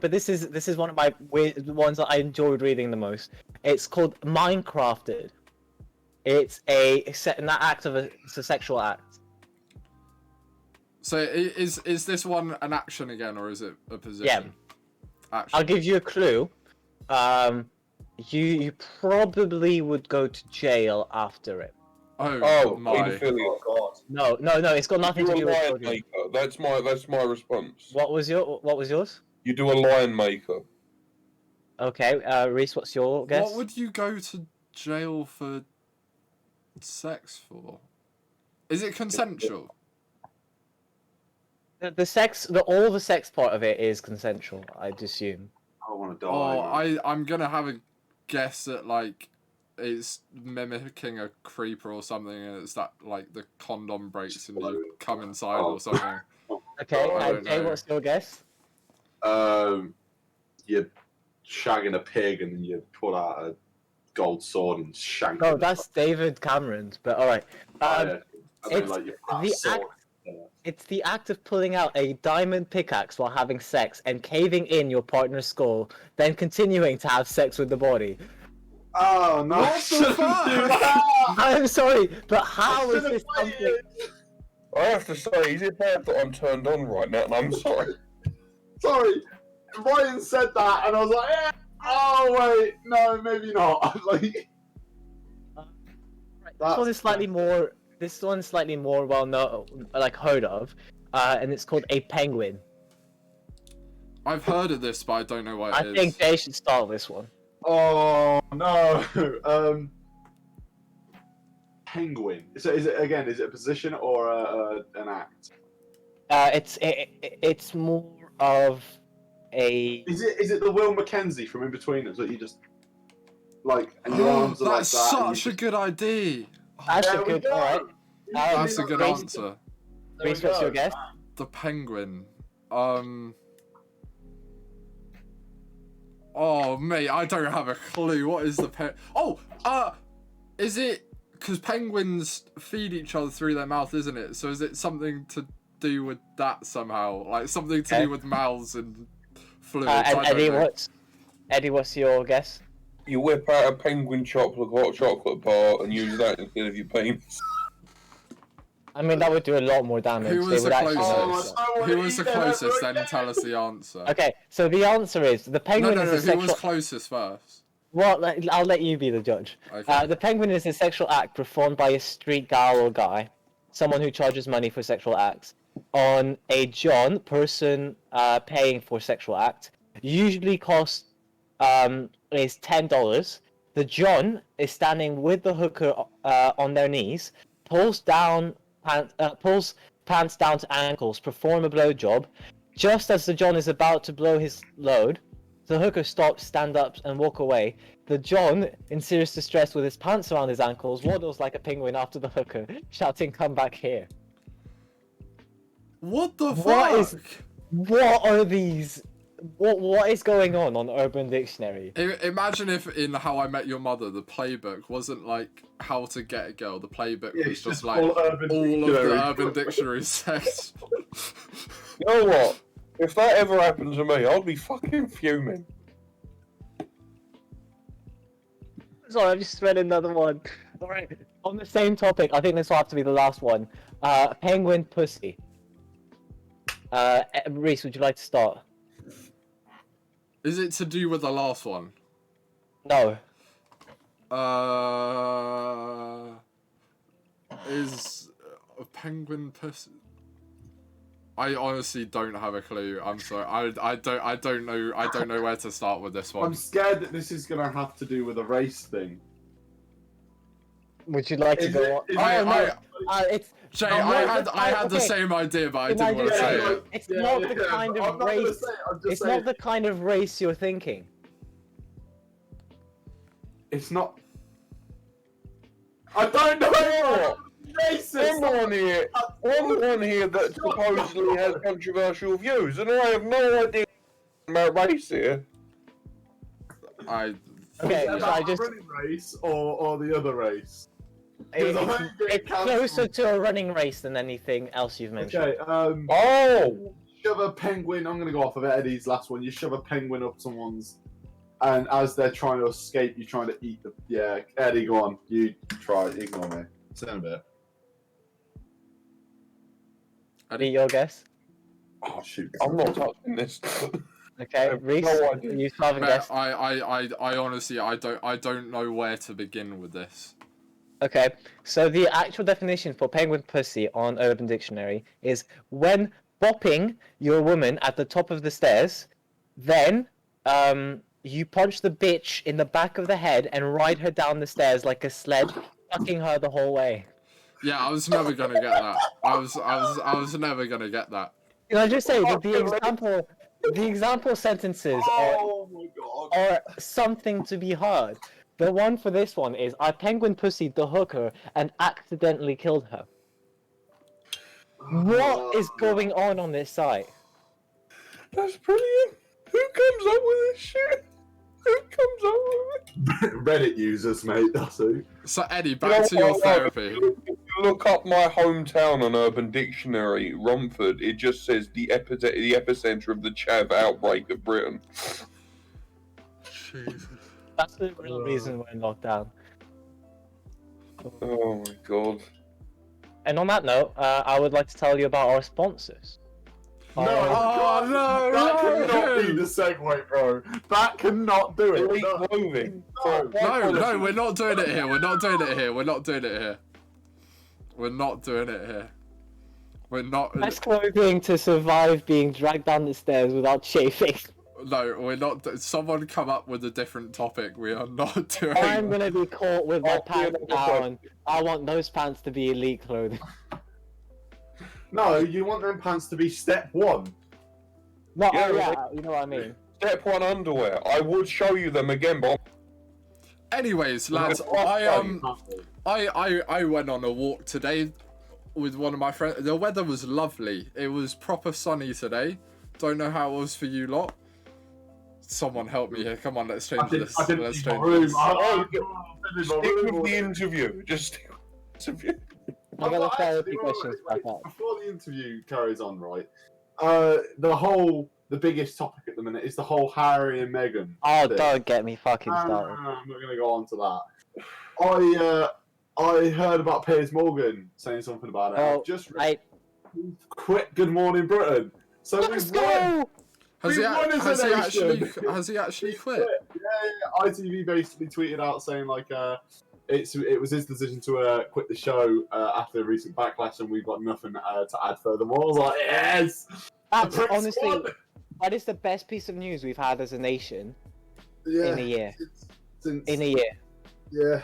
S3: But this is one of my weird ones that I enjoyed reading the most. It's called Minecrafted. It's an act of it's a sexual act.
S1: So is this one an action again, or is it a position? Action.
S3: I'll give you a clue. You probably would go to jail after it.
S1: Oh, my.
S2: paedophilia.
S4: God.
S3: No, it's got nothing to
S2: You
S3: do
S2: do a
S3: with
S2: lion
S3: children.
S2: maker. That's my response.
S3: What was yours?
S2: You do a lion maker.
S3: Okay, Reese, what's your guess?
S1: What would you go to jail for sex for? Is it consensual?
S3: All the sex part of it is consensual, I'd assume.
S4: I want to die.
S1: Oh, I'm gonna have a guess at like it's mimicking a creeper or something, and it's that like the condom breaks and you come inside or something.
S3: Okay,
S1: I don't
S3: and Jay,
S1: know.
S3: what's your guess?
S4: You're shagging a pig and then you pull out a gold sword and shank
S3: No,
S4: it.
S3: that's David Cameron's, but alright.
S4: Oh, yeah. And then,
S3: it's
S4: like, you put
S3: the
S4: a sword.
S3: It's the act of pulling out a diamond pickaxe while having sex and caving in your partner's skull, then continuing to have sex with the body.
S4: Oh no!
S1: What the fuck?
S3: I'm sorry, but how is this something?
S2: I have to say, is it bad that I'm turned on right now? And I'm sorry.
S4: Sorry, Ryan said that, and I was like, yeah. Oh wait, no, maybe not. Like,
S3: This one is slightly more. This one's slightly more well known, like heard of, and it's called a penguin.
S1: I've heard of this, but I don't know what
S3: I
S1: it is.
S3: think Jay should start this one.
S4: oh no. Penguin. So is it a position or an act?
S3: It's more of a.
S4: Is it the Will Mackenzie from In Between Us that you just like and your arms are like
S1: That's
S4: that? and you
S1: such a
S4: just-
S1: good idea.
S3: That's
S4: There
S3: a
S4: we
S3: good.
S4: go.
S3: Alright.
S1: That's a good
S3: Reese-
S1: answer.
S4: There we
S3: Reese, what's
S4: go.
S3: your guess?
S1: The penguin. Oh, mate, I don't have a clue. What is the is it because penguins feed each other through their mouth, isn't it? So is it something to do with that somehow? Like something to do with mouths and fluids?
S3: And Eddie, what's your guess?
S2: You whip out a penguin hot chocolate bar and use that instead of your penis.
S3: I mean, that would do a lot more damage.
S1: Who was the
S3: closest?
S1: Who was the closest? Then tell us the answer.
S3: Okay, so the answer is the penguin is a
S1: Who
S3: sexual...
S1: was closest first?
S3: Well, I'll let you be the judge.
S1: Okay.
S3: The penguin is a sexual act performed by a street gal or guy, someone who charges money for sexual acts, on a John, person paying for sexual act. Usually cost is $10. The John is standing with the hooker on their knees, pulls pants down to ankles, perform a blowjob. Just as the John is about to blow his load, the hooker stops, stand up, and walk away. The John, in serious distress with his pants around his ankles, waddles like a penguin after the hooker, shouting, "Come back here."
S1: What the fuck?
S3: What are these? What is going on Urban Dictionary?
S1: Imagine if in How I Met Your Mother, the playbook wasn't like how to get a girl. The playbook was just like all of the Urban Dictionary sex.
S2: You know what? If that ever happened to me, I'd be fucking fuming.
S3: Sorry, I've just read another one. Alright, on the same topic, I think this will have to be the last one. Penguin pussy. Reese, would you like to start?
S1: Is it to do with the last one?
S3: No.
S1: Is a penguin pussy? I honestly don't have a clue. I'm sorry. I don't know where to start with this one.
S4: I'm scared that this is gonna have to do with a race thing.
S3: Would you like to go on? It's
S1: Jay, I had the same idea, but I didn't want to say it.
S3: It's not the kind of race. It's not the kind of race you're thinking.
S4: It's not. I don't know.
S2: Someone here that supposedly has controversial views, and I have no idea about race here.
S3: Okay,
S4: so
S3: I just
S4: running race or the other race.
S3: it's closer to a running race than anything else you've mentioned.
S4: Okay.
S2: Oh.
S4: Shove a penguin. I'm gonna go off of Eddie's last one. You shove a penguin up someone's, and as they're trying to escape, you're trying to eat the. Yeah, Eddie, go on. You try. Ignore me. See in a bit.
S3: Eddie, your guess?
S2: Oh shoot! I'm not touching this.
S3: Okay, Reese, you have a guess.
S1: I honestly, I don't know where to begin with this.
S3: Okay, so the actual definition for penguin pussy on Urban Dictionary is when bopping your woman at the top of the stairs, then you punch the bitch in the back of the head and ride her down the stairs like a sled, fucking her the whole way.
S1: Yeah, I was never gonna get that. I was never gonna get that.
S3: Can I just say that the example sentences are something to be heard. The one for this one is, I penguin pussied the hooker and accidentally killed her. What is going on this site?
S2: That's brilliant. Who comes up with this shit? Who comes up with it?
S4: Reddit users, mate. That's who.
S1: So Eddie, back to your therapy.
S2: If you look up my hometown on Urban Dictionary, Romford, it just says the epicenter of the chav outbreak of Britain.
S1: Jesus.
S3: That's the real reason we're in lockdown.
S2: Oh my god.
S3: And on that note, I would like to tell you about our sponsors.
S1: No,
S4: That cannot be the segue, bro. That cannot do it.
S2: Elite Clothing.
S1: No, we're not doing it here. We're not doing it here. We're not doing it here. We're not doing it here. We're not.
S3: Best clothing to survive being dragged down the stairs without chafing.
S1: No, we're not. Someone come up with a different topic. We are not doing.
S3: I'm gonna be caught with my pants down. I want those pants to be elite clothing.
S4: No, you want them pants to be step one.
S3: No,
S2: Yeah,
S3: yeah, you know what I mean.
S2: Step 1 underwear. I would show you them again, but
S1: Anyways, lads, I went on a walk today with one of my friends. The weather was lovely. It was proper sunny today. Don't know how it was for you lot. Someone help me here. Come on, let's change
S4: I didn't
S1: this. Let's
S4: leave my
S1: change
S4: room.
S1: this.
S2: Stick with the interview. Just stick with the interview.
S3: I got a fair few
S4: Wait,
S3: questions
S4: wait,
S3: back up.
S4: before the interview carries on, right? The biggest topic at the minute is the whole Harry and Meghan.
S3: Oh,
S4: thing.
S3: don't get me fucking
S4: No,
S3: started.
S4: I'm not going to go on to that. I heard about Piers Morgan saying something about it.
S3: Oh,
S4: I've just
S3: I
S4: quit Good Morning Britain. So
S3: let's
S4: we've won.
S3: go.
S1: Has
S4: We
S1: he,
S4: won as a nation.
S1: has he actually quit?
S4: Yeah, ITV basically tweeted out saying like it was his decision to quit the show after the recent backlash, and we've got nothing to add furthermore. I was like, yes.
S3: That's
S4: The Prince
S3: honestly,
S4: won.
S3: that is the best piece of news we've had as a nation
S4: Yeah,
S3: in a year.
S4: since,
S3: In a year.
S4: yeah.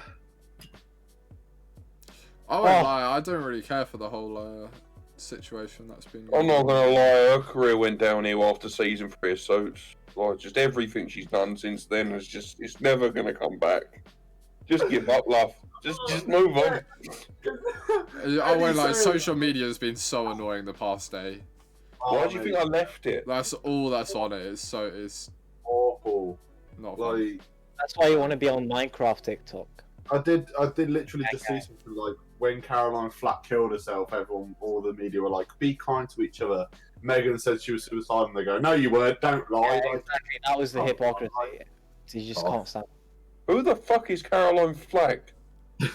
S1: I won't lie, I don't really care for the whole situation that's been
S2: I'm
S1: going
S2: not
S1: on.
S2: gonna lie, her career went downhill after season 3, so it's like just everything she's done since then is just it's never gonna come back. Just give up, love. Just move on.
S1: I won't lie, social media has been so annoying the past day.
S2: Why do you think I left it?
S1: That's all that's on it. It's
S4: Awful.
S1: not fun.
S4: Like
S3: That's why you want to be on Minecraft TikTok.
S4: I did literally just see something like when Caroline Flack killed herself, all the media were like, be kind to each other. Meghan said she was suicidal, and they go, no you weren't, don't lie.
S3: Yeah,
S4: Like,
S3: exactly. That was the hypocrisy. You just can't stand.
S2: Who the fuck is Caroline Flack?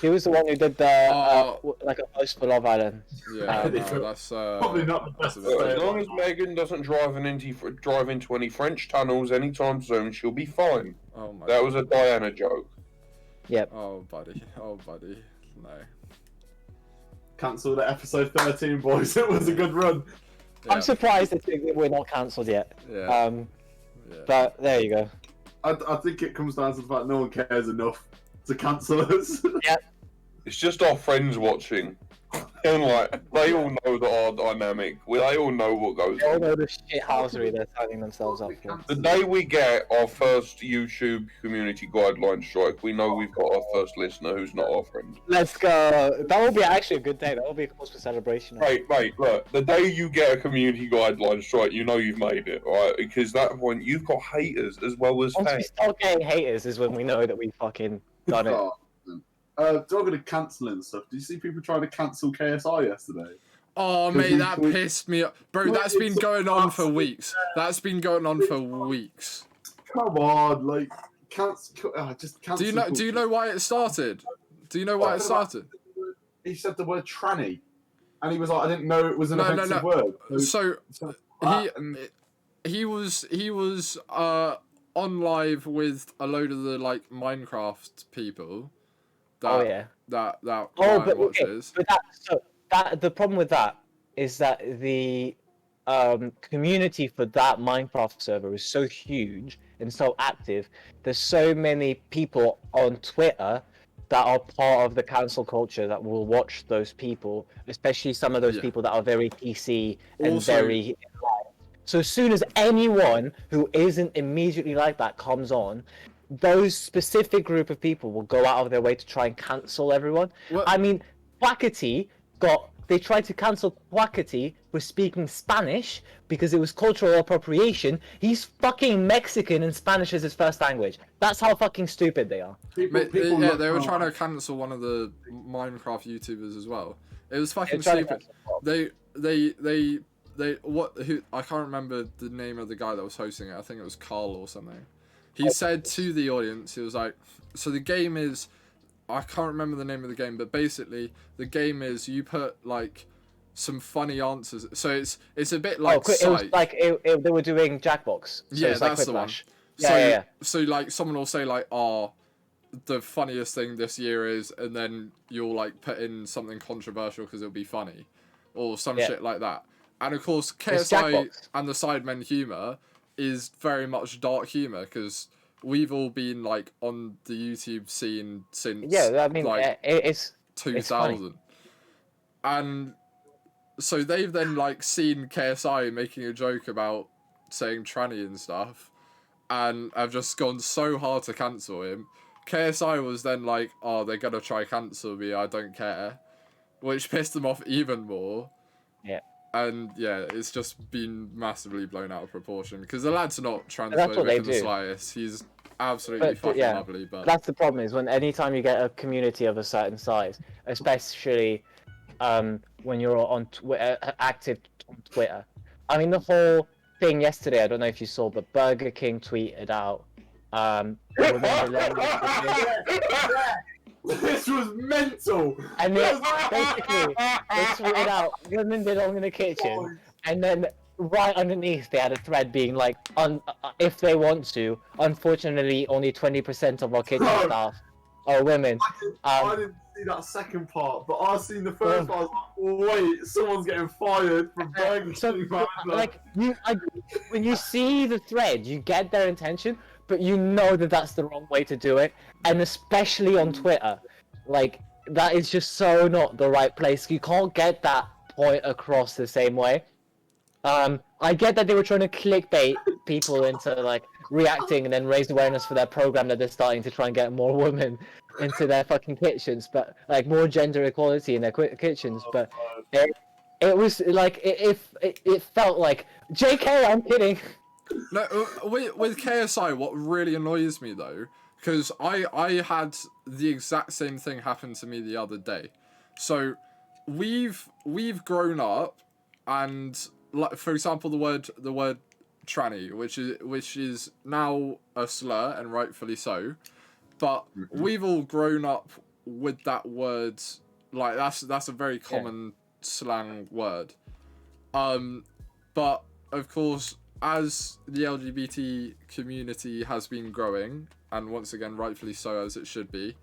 S3: He was the one who did the like a post for Love Island.
S1: Yeah, no, that's
S4: probably not the best
S1: that's a bit-
S2: As long as Meghan doesn't drive into any French tunnels anytime soon, she'll be fine.
S1: Oh my
S2: That was a Diana joke.
S1: Oh buddy. Oh buddy. No.
S4: cancelled at episode 13, boys. It was a good run.
S1: Yeah.
S3: I'm surprised that we're not cancelled yet.
S1: Yeah. Yeah.
S3: But there you go.
S4: I think it comes down to the fact no one cares enough to cancel us.
S2: It's just our friends watching. And like, they all know that our dynamic. They all know what goes
S3: They all
S2: on.
S3: know the shithousery they're signing themselves up for.
S2: The day we get our first YouTube community guideline strike, we know we've got our first listener who's not our friend.
S3: Let's go. That will be actually a good day. That will be a cause for celebration.
S2: Mate, look, the day you get a community guideline strike, you know you've made it, right? Because that point, you've got haters as well as
S3: Once we
S2: fans.
S3: start getting haters is when we know that we fucking done it.
S4: Talking of cancelling stuff, did you see people trying to cancel KSI yesterday?
S1: Oh mate, that pissed me off. Bro, that's been going on for weeks. That's been going on for weeks.
S4: Come on, like just cancel.
S1: Do you know why it started? Do you know why it started?
S4: He said the word tranny, and he was like, I didn't know it was an offensive word.
S1: So he was on live with a load of the like Minecraft people. That
S3: but
S1: watches.
S3: But the problem with that is that the community for that Minecraft server is so huge and so active. There's so many people on Twitter that are part of the cancel culture that will watch those people, especially some of those people that are very PC and very. So as soon as anyone who isn't immediately like that comes on, those specific group of people will go out of their way to try and cancel everyone.
S1: What?
S3: I mean, they tried to cancel Quackity for speaking Spanish because it was cultural appropriation. He's fucking Mexican and Spanish is his first language. That's how fucking stupid they are.
S1: They were trying to cancel one of the Minecraft YouTubers as well. It was fucking stupid. I can't remember the name of the guy that was hosting it. I think it was Carl or something. He said to the audience, he was like, so the game is, I can't remember the name of the game, but basically the game is you put like some funny answers. So it's a bit like
S3: it was like they were doing Jackbox. So
S1: yeah,
S3: it's like
S1: that's the one.
S3: Yeah.
S1: So like someone will say like, the funniest thing this year is, and then you'll like put in something controversial because it'll be funny, or some shit like that. And of course, KSI and the Sidemen humor is very much dark humor because we've all been like on the YouTube scene since
S3: it's
S1: 2000, and so they've then like seen KSI making a joke about saying tranny and stuff, and have just gone so hard to cancel him. KSI was then like, oh, they're gonna try cancel me, I don't care, which pissed them off even more.
S3: Yeah.
S1: And yeah, it's just been massively blown out of proportion because the lad's not
S3: that's what they
S1: transphobic in the
S3: do.
S1: slightest. He's absolutely
S3: But,
S1: fucking
S3: yeah,
S1: lovely, but
S3: that's the problem is when anytime you get a community of a certain size, especially when you're on active on Twitter. I mean, the whole thing yesterday, I don't know if you saw, but Burger King tweeted out, remember
S4: This was mental.
S3: and then basically they tweeted out women belong in the kitchen, and then right underneath they had a thread being like, if they want to, unfortunately only 20% of our kitchen staff are women.
S4: I didn't see that second part, but I seen the first part. I was like, wait, someone's getting fired from Burger King.
S3: Like when you see the thread, you get their intention, but you know that that's the wrong way to do it, and especially on Twitter, like that is just so not the right place. You can't get that point across the same way. I get that they were trying to clickbait people into like reacting and then raise awareness for their program that they're starting to try and get more women into their fucking kitchens, but like more gender equality in their kitchens. But it was like it felt like JK. I'm kidding.
S1: no, with KSI, what really annoys me though, because I had the exact same thing happen to me the other day. So we've grown up, and like for example the word tranny, which is now a slur and rightfully so, but we've all grown up with that word. Like that's a very common slang word. But of course, as the LGBT community has been growing, and once again rightfully so, as it should be,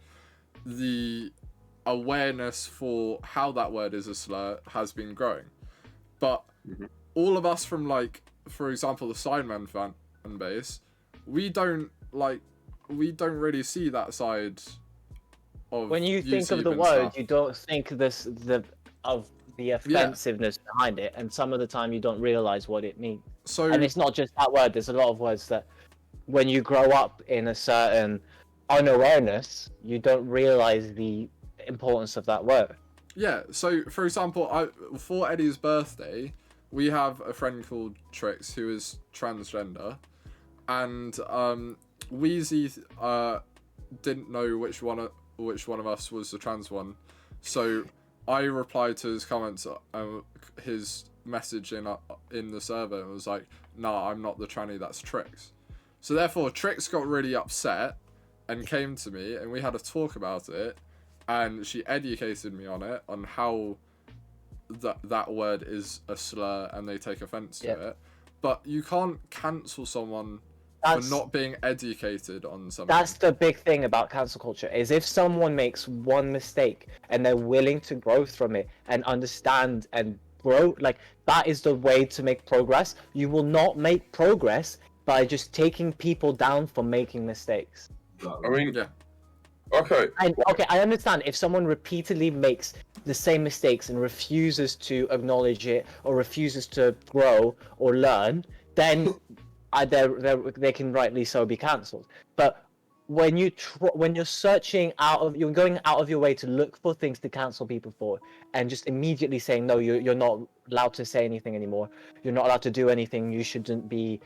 S1: the awareness for how that word is a slur has been growing. But all of us from, like, for example, the Sidemen fan base, we don't really see that side of
S3: When you think of
S1: YouTube
S3: the
S1: and
S3: word,
S1: stuff.
S3: you don't think of the offensiveness behind it, and some of the time you don't realize what it means.
S1: So
S3: And it's not just that word. There's a lot of words that, when you grow up in a certain unawareness, you don't realize the importance of that word.
S1: yeah, so for example, for Eddie's birthday, we have a friend called Trix who is transgender, and Wheezy didn't know which one of us was the trans one, so I replied to his comments, his message in the server, and was like, "Nah, I'm not the tranny. That's Trix." So therefore, Trix got really upset and came to me, and we had a talk about it, and she educated me on it, on how that word is a slur and they take offense to it. But you can't cancel someone for not being educated on something.
S3: That's the big thing about cancel culture, is if someone makes one mistake and they're willing to grow from it and understand and grow, like, that is the way to make progress. You will not make progress by just taking people down for making mistakes.
S2: I mean,
S1: Yeah.
S2: okay.
S3: And okay, I understand if someone repeatedly makes the same mistakes and refuses to acknowledge it or refuses to grow or learn, then they can rightly so be cancelled. But when you're searching you're going out of your way to look for things to cancel people for, and just immediately saying no, you're not allowed to say anything anymore, you're not allowed to do anything, you shouldn't be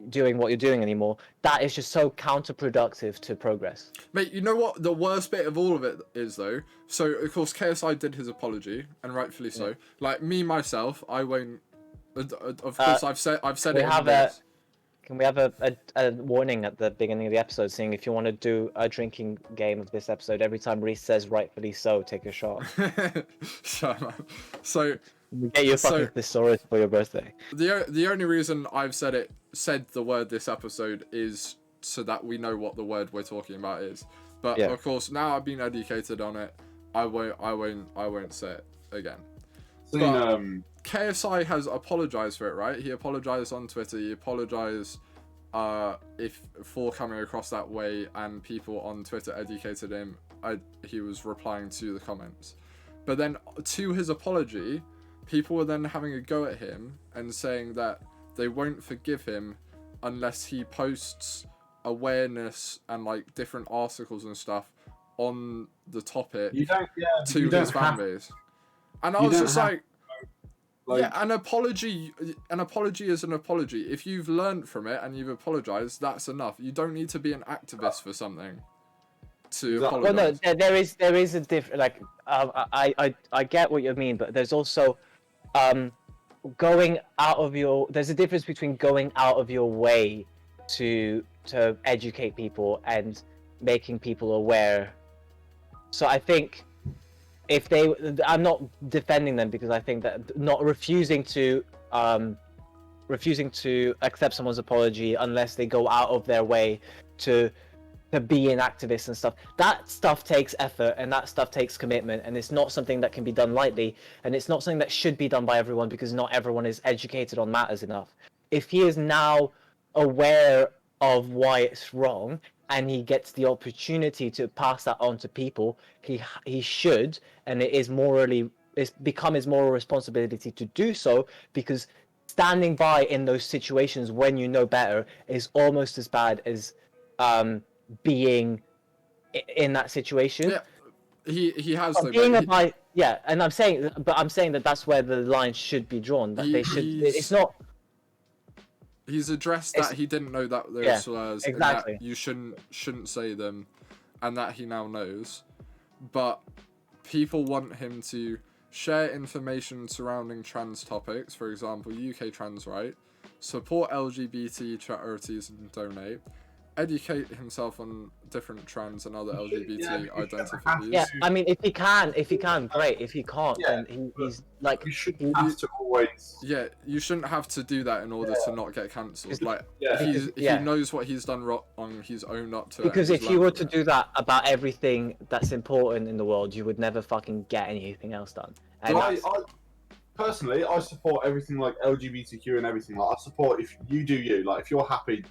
S3: doing what you're doing anymore, that is just so counterproductive to progress.
S1: Mate, you know what the worst bit of all of it is though? So of course KSI did his apology, and rightfully so. Like me myself, I won't. Of course, I've said
S3: we
S1: it.
S3: have Can we have a warning at the beginning of the episode, saying if you want to do a drinking game of this episode, every time Reese says rightfully so, take a shot.
S1: Shut up. So
S3: We get you a fucking thesaurus for your birthday.
S1: the only reason I've said the word this episode is so that we know what the word we're talking about is. But of course, now I've been educated on it, I won't say it again. But KSI has apologized for it, right? He apologized on Twitter. He apologized for coming across that way, and people on Twitter educated him. He was replying to the comments, but then to his apology, people were then having a go at him and saying that they won't forgive him unless he posts awareness and like different articles and stuff on the topic to his fan base. And I was just like,
S4: Like,
S1: yeah, an apology is an apology. If you've learned from it and you've apologized, that's enough. You don't need to be an activist for something to
S4: Exactly.
S3: Well,
S1: apologize.
S3: no, there is a different like I get what you mean, but there's also going out of your. There's a difference between going out of your way to educate people and making people aware. So I think if they, I'm not defending them because I think that not refusing to accept someone's apology unless they go out of their way to be an activist and stuff, that stuff takes effort and that stuff takes commitment, and it's not something that can be done lightly, and it's not something that should be done by everyone because not everyone is educated on matters enough. If he is now aware of why it's wrong and he gets the opportunity to pass that on to people, he should, and it's become his moral responsibility to do so, because standing by in those situations when you know better is almost as bad as being in that situation.
S1: Yeah, he has
S3: But
S1: though.
S3: being
S1: But
S3: a bi, yeah, and I'm saying that that's where the line should be drawn. That they should. It's not.
S1: he's addressed that he didn't know that there were
S3: Yeah,
S1: slurs,
S3: exactly.
S1: and that you shouldn't say them, and that he now knows. But people want him to share information surrounding trans topics, for example, UK trans right, support LGBT charities and donate, educate himself on different trans and other LGBT identities.
S3: Yeah, I mean, if he can, great. If he can't,
S4: Yeah.
S3: then he's like.
S4: you shouldn't have to always.
S1: Yeah, you shouldn't have to do that in order to not get cancelled. Like,
S4: Yeah.
S1: he knows what he's done wrong, he's owned up to it.
S3: Because
S1: and he's
S3: if you
S1: learned
S3: were
S1: from
S3: to
S1: it.
S3: do that about everything that's important in the world, you would never fucking get anything else done. And
S4: I personally, I support everything like LGBTQ and everything. Like, I support if you do you. Like, if you're happy,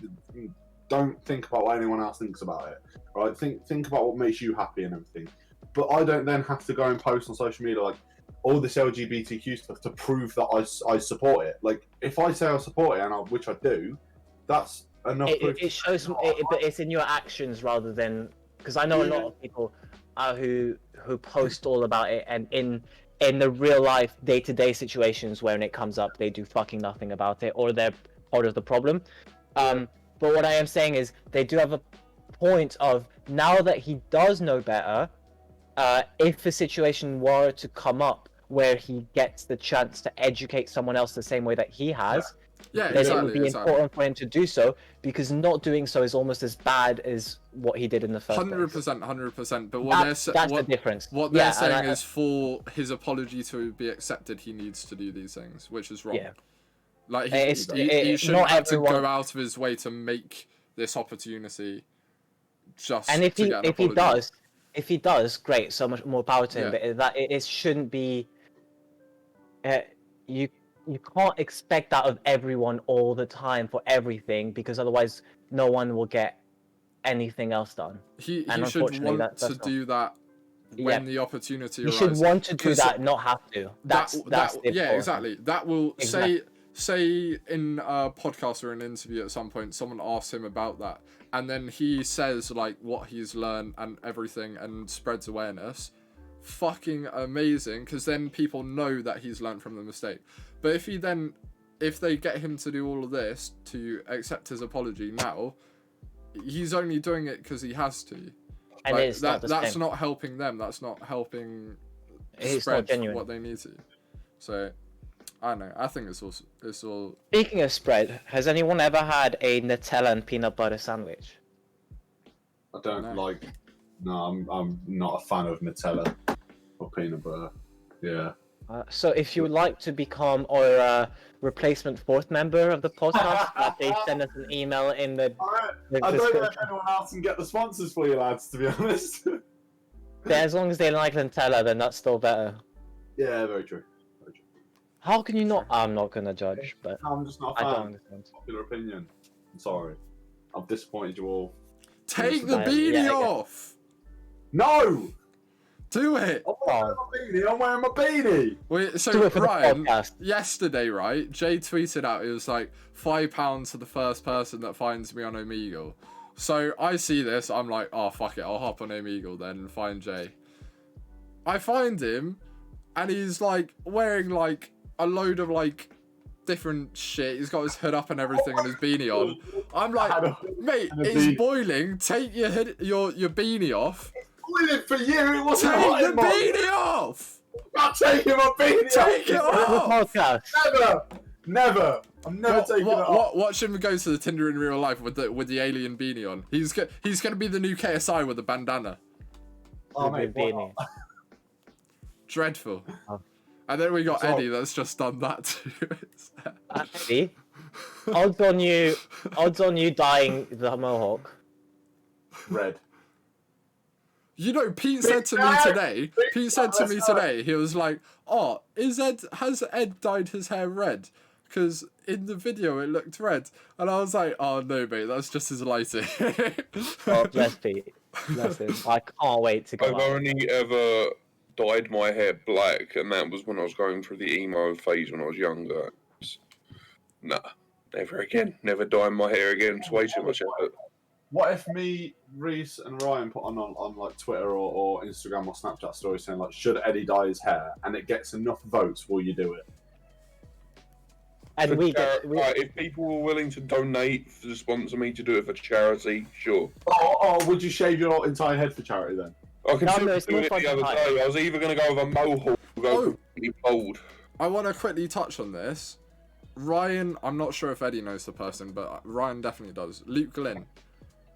S4: don't think about what anyone else thinks about it. Right? Think about what makes you happy and everything. But I don't then have to go and post on social media like all this LGBTQ stuff to prove that I support it. Like, if I say I support it, which I do, that's enough.
S3: it shows, but it's in your actions rather than, because I know a lot of people who post all about it, and in the real life day-to-day situations when it comes up, they do fucking nothing about it, or they're part of the problem. But what I am saying is they do have a point of, now that he does know better, if a situation were to come up where he gets the chance to educate someone else the same way that he has,
S1: Yeah,
S3: then
S1: exactly.
S3: it would be important for him to do so, because not doing so is almost as bad as what he did in the first place.
S1: 100%. But what
S3: That's the difference.
S1: What they're
S3: Yeah,
S1: saying is, for his apology to be accepted, he needs to do these things, which is wrong.
S3: Yeah.
S1: Like,
S3: He
S1: shouldn't
S3: not
S1: have to
S3: everyone-
S1: go out of his way to make this opportunity just
S3: And if
S1: to
S3: he
S1: get an apology.
S3: if he does, great, so much more power to him.
S1: Yeah.
S3: But it shouldn't be. You can't expect that of everyone all the time for everything, because otherwise no one will get anything else done.
S1: He
S3: and
S1: should
S3: unfortunately,
S1: want to do that when the opportunity
S3: You
S1: arises.
S3: should want to do
S1: 'Cause
S3: that, not have to. That's the
S1: yeah,
S3: important.
S1: exactly. That will
S3: Exactly.
S1: say in a podcast or an interview at some point, someone asks him about that, and then he says like what he's learned and everything, and spreads awareness. Fucking amazing, because then people know that he's learned from the mistake. But if they get him to do all of this to accept his apology now, he's only doing it because he has to.
S3: And
S1: Like,
S3: it's not the
S1: that's
S3: same.
S1: not helping them. That's not helping
S3: It's
S1: spread
S3: not genuine.
S1: what they need to. So, I don't know. I think it's all.
S3: Speaking of spread, has anyone ever had a Nutella and peanut butter sandwich?
S4: I don't
S1: No.
S4: like. No, I'm not a fan of Nutella or peanut butter. Yeah.
S3: So if you would like to become our replacement fourth member of the podcast, please send us an email in the
S4: I don't know if
S3: description.
S4: anyone else can get the sponsors for you lads, to be honest.
S3: As long as they like Nutella, then that's still better.
S4: Yeah, very true.
S3: How can you not? I'm not gonna judge, but
S4: I'm just not a
S3: I
S4: fan.
S3: don't understand.
S4: Popular opinion. I'm sorry. I've disappointed you all.
S1: Take the
S3: Yeah,
S1: beanie
S3: yeah.
S1: off.
S4: No!
S1: Do it.
S4: I'm wearing my beanie!
S1: Wait,
S3: Do
S1: so
S3: it for the
S1: Ryan,
S3: podcast.
S1: yesterday, right? Jay tweeted out it was like £5 to the first person that finds me on Omegle. So I see this, I'm like, oh fuck it, I'll hop on Omegle then and find Jay. I find him, and he's like wearing like a load of like different shit. He's got his hood up and everything and his beanie on. I'm like, mate, it's boiling. Take your beanie off.
S4: Boiling for you. It wasn't hot.
S1: Take the beanie off.
S4: I'm not taking my beanie off.
S1: Take it off.
S4: Never. I'm never taking it off.
S1: Watch him go to the Tinder in real life with the alien beanie on. He's gonna be the new KSI with the bandana.
S4: Oh, mate,
S3: beanie.
S1: Dreadful.
S3: Oh.
S1: And then we got Eddie that's just done that too.
S3: Eddie, odds on you dyeing the mohawk.
S4: Red.
S1: You know, Pete said to me today, he was like, "Oh, has Ed dyed his hair red? Because in the video it looked red." And I was like, "Oh no, mate, that's just his lighting."
S3: Oh, bless Pete. Bless him. I can't wait to go.
S2: I've only ever dyed my hair black, and that was when I was going through the emo phase when I was younger. Nah, never again. Never dyeing my hair again. It's way too much effort.
S4: What if me, Reese, and Ryan put on like Twitter or Instagram or Snapchat stories saying like, should Eddie dye his hair, and it gets enough votes, will you do it?
S3: And
S2: if people were willing to donate to sponsor me to do it for charity, sure.
S4: Oh, would you shave your entire head for charity then?
S2: I considered doing it the other day. I was either going to go with a mohawk or go completely bald.
S1: I want to quickly touch on this. Ryan, I'm not sure if Eddie knows the person, but Ryan definitely does. Luke Glynn.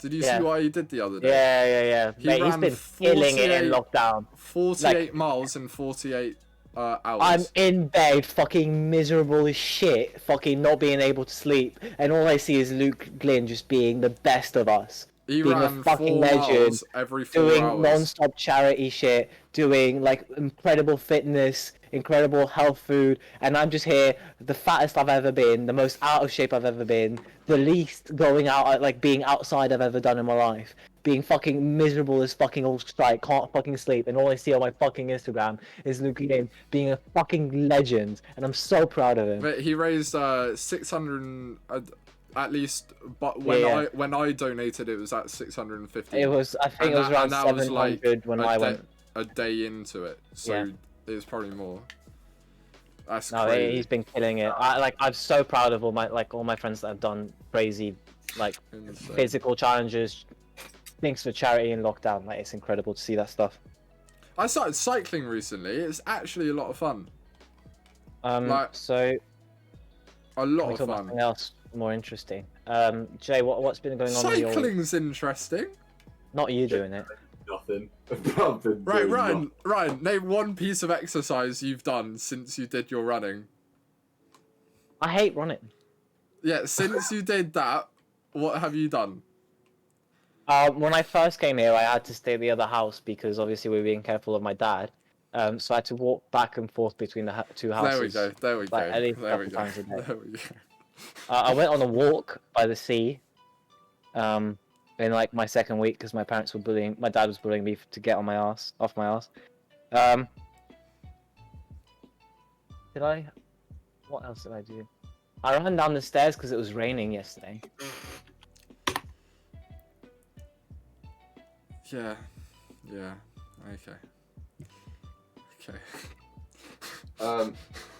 S1: Did you see what he did the other day?
S3: Yeah. Mate, he's been killing it in lockdown.
S1: 48 miles in 48 hours.
S3: I'm in bed, fucking miserable as shit, fucking not being able to sleep, and all I see is Luke Glynn just being the best of us.
S1: He
S3: being
S1: ran
S3: a fucking
S1: 4
S3: legend,
S1: miles every 4
S3: doing
S1: hours.
S3: non-stop charity shit, doing like incredible fitness, incredible health food, and I'm just here, the fattest I've ever been, the most out of shape I've ever been, the least going out, like being outside I've ever done in my life, being fucking miserable as fucking all strike, can't fucking sleep, and all I see on my fucking Instagram is Luke Glynn being a fucking legend, and I'm so proud of him.
S1: But he raised 600 at least, but when I donated it was at 650.
S3: It was, I think it was around 700 when I went.
S1: A day into it, so it was probably more. That's
S3: no,
S1: crazy.
S3: He's been killing it. I'm so proud of all my friends that have done crazy, like physical challenges, things for charity in lockdown. Like, it's incredible to see that stuff.
S1: I started cycling recently. It's actually a lot of fun.
S3: So
S1: a lot of fun.
S3: Something else more interesting. Jay, what's been going on?
S1: Cycling's interesting.
S3: Not you doing it.
S4: Nothing.
S1: Right, Ryan, name one piece of exercise you've done since you did your running.
S3: I hate running.
S1: Yeah, since you did that, what have you done?
S3: When I first came here, I had to stay at the other house because obviously we were being careful of my dad. So I had to walk back and forth between the two houses.
S1: There we go.
S3: At least
S1: There we
S3: a
S1: go.
S3: couple times a day.
S1: There we go.
S3: I went on a walk by the sea. In like my second week because my dad was bullying me to get off my ass. What else did I do? I ran down the stairs because it was raining yesterday.
S1: Yeah. Okay.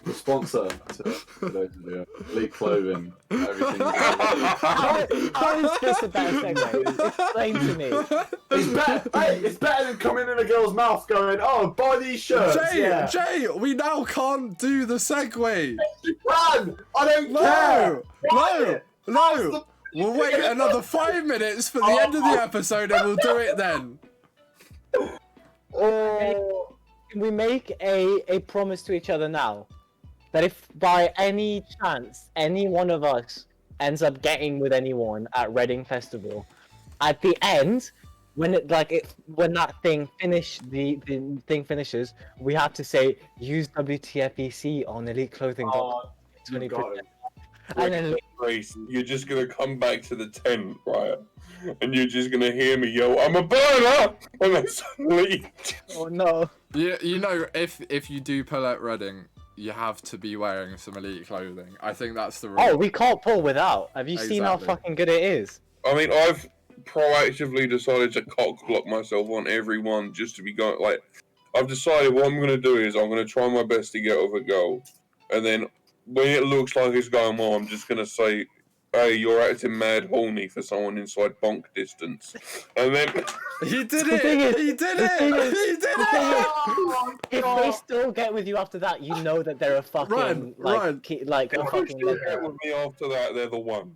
S4: The sponsor to today's video, Elite Clothing, everything.
S3: How is this a better segue? Explain to me.
S4: It's better than coming in a girl's mouth going, "Oh, buy these shirts."
S1: Jay, we now can't do the segue.
S4: Run! I don't care.
S1: No. We'll wait another 5 minutes for the end of the episode, and we'll do it then.
S3: Can we make a promise to each other now? That if by any chance any one of us ends up getting with anyone at Reading Festival, at the end, when that thing finishes, we have to say use WTFEC on Elite Clothing. 20%. And then
S2: Grace, you're just gonna come back to the tent, right? And you're just gonna hear me yell, "I'm a burner!" And then suddenly,
S3: oh no.
S1: You know, if you do pull at Reading, you have to be wearing some Elite clothing. I think that's the rule.
S3: Oh, we can't pull without. Have you seen how fucking good it is?
S2: I mean, I've proactively decided to cock block myself on everyone just to be going. Like, I've decided what I'm gonna do is I'm gonna try my best to get with a girl, and then when it looks like it's going well, I'm just gonna say, "Hey, you're acting mad horny for someone inside bonk distance," and then
S1: He did
S3: The thing
S1: it!
S3: is-
S1: He did
S3: the thing
S1: it!
S3: is-
S1: He did
S3: the thing is-
S1: it!
S3: If they still get with you after that, you know that they're a fucking
S1: Ryan,
S3: like
S1: Ryan.
S3: like a
S2: if
S3: fucking
S2: you get
S3: legend.
S2: with me after that, they're the one.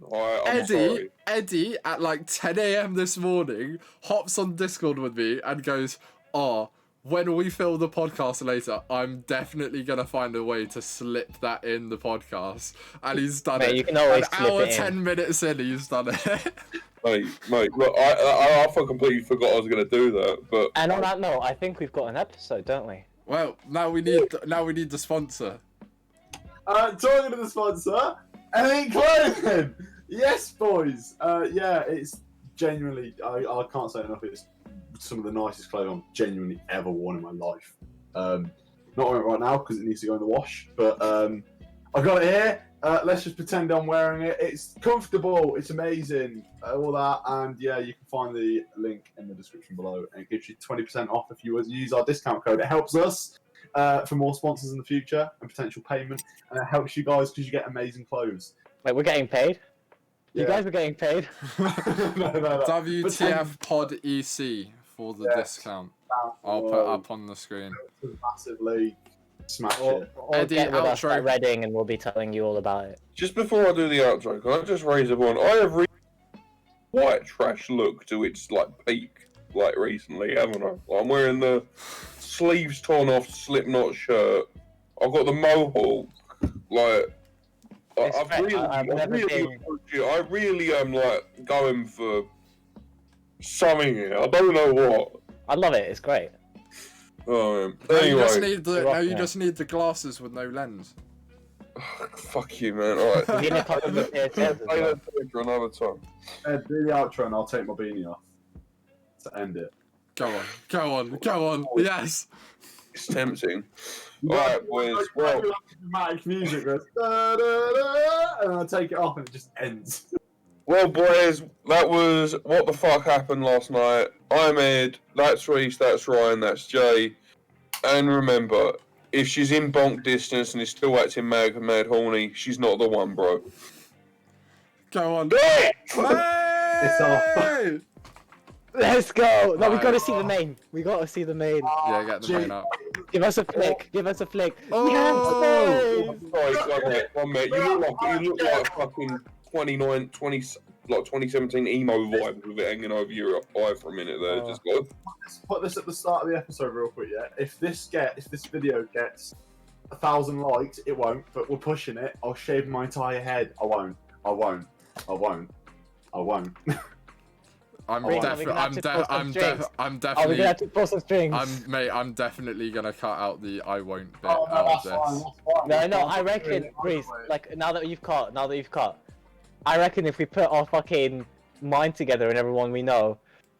S2: I'm sorry.
S1: Eddie at like 10 a.m. this morning hops on Discord with me and goes, "Oh, when we film the podcast later, I'm definitely gonna find a way to slip that in the podcast." And he's done
S3: Mate,
S1: it.
S3: you can always
S1: An
S3: slip
S1: hour,
S3: it in.
S1: 10 minutes in, he's done it.
S2: Mate, look, I completely forgot I was gonna do that, but
S3: And on that note, I think we've got an episode, don't we?
S1: Well, now we need the sponsor.
S4: Talking to the sponsor, Elite Clothing. Yes, boys. Yeah, it's genuinely. I can't say enough. It's some of the nicest clothing I've genuinely ever worn in my life. Not wearing it right now because it needs to go in the wash. But I got it here. Let's just pretend I'm wearing it. It's comfortable. It's amazing. All that, and yeah, you can find the link in the description below, and it gives you 20% off if you use our discount code. It helps us for more sponsors in the future and potential payment, and it helps you guys because you get amazing clothes.
S3: Like, we're getting paid. You
S4: Yeah.
S3: guys are getting paid.
S4: no.
S1: WTF Pod EC for the
S4: Yes.
S1: discount. I'll put up on the screen.
S4: Massively smash
S3: Or,
S4: it.
S3: or
S1: Eddie,
S3: get with us
S1: outro.
S3: at Reading, and we'll be telling you all about it.
S2: just before I do the outro, can I just raise a point? I have white trash look to its like peak, like recently, haven't I? I'm wearing the sleeves torn off Slipknot shirt. I've got the mohawk. Like,
S3: It's
S2: I've
S3: fair.
S2: really,
S3: I've never been-
S2: I really am like going for something here. I don't know what.
S3: I love it. It's great.
S2: Oh,
S1: No, you just
S2: anyway,
S1: need the
S3: You're rocking it.
S1: just need the glasses with no lens.
S2: fuck you, man. All right.
S3: You need a couple of
S2: Play that for another time.
S4: Ed, do the outro and I'll take my beanie off to end it.
S1: Go on. Yes.
S2: It's tempting. Alright, boys. Well,
S4: Dramatic music goes, da, da, da, and I'll take it off and it just ends.
S2: well, boys, that was what the fuck happened last night. I'm Ed. That's Reese. That's Ryan. That's Jay. And remember, if she's in bonk distance and is still acting mad horny, she's not the one, bro.
S1: Go on.
S2: Hey!
S4: It's off.
S3: Let's go. No, we
S1: Right.
S3: gotta see the main. We gotta see the main.
S1: Yeah, get the main up.
S3: Give us a flick. Give us a flick.
S1: Oh!
S3: Yes,
S2: Sorry, one minute. You look like fucking 2017 emo vibe with it hanging over your eye for a minute there.
S3: Oh.
S2: Just got
S4: Let's put this at the start of the episode real quick, yeah? If this video gets 1,000 likes, it won't, but we're pushing it. I'll shave my entire head. I won't.
S1: I'm
S3: Wait,
S1: definitely,
S3: are we gonna have to pull some strings?
S1: I'm
S3: Are we
S1: definitely,
S3: gonna have to pull some strings?
S1: I'm definitely gonna cut out the "I won't" bit
S4: Oh, no,
S1: out
S4: that's
S1: of
S4: fine,
S1: this.
S4: that's fine.
S3: No, I reckon, Reese, like, now that you've cut, I reckon if we put our fucking mind together and everyone we know,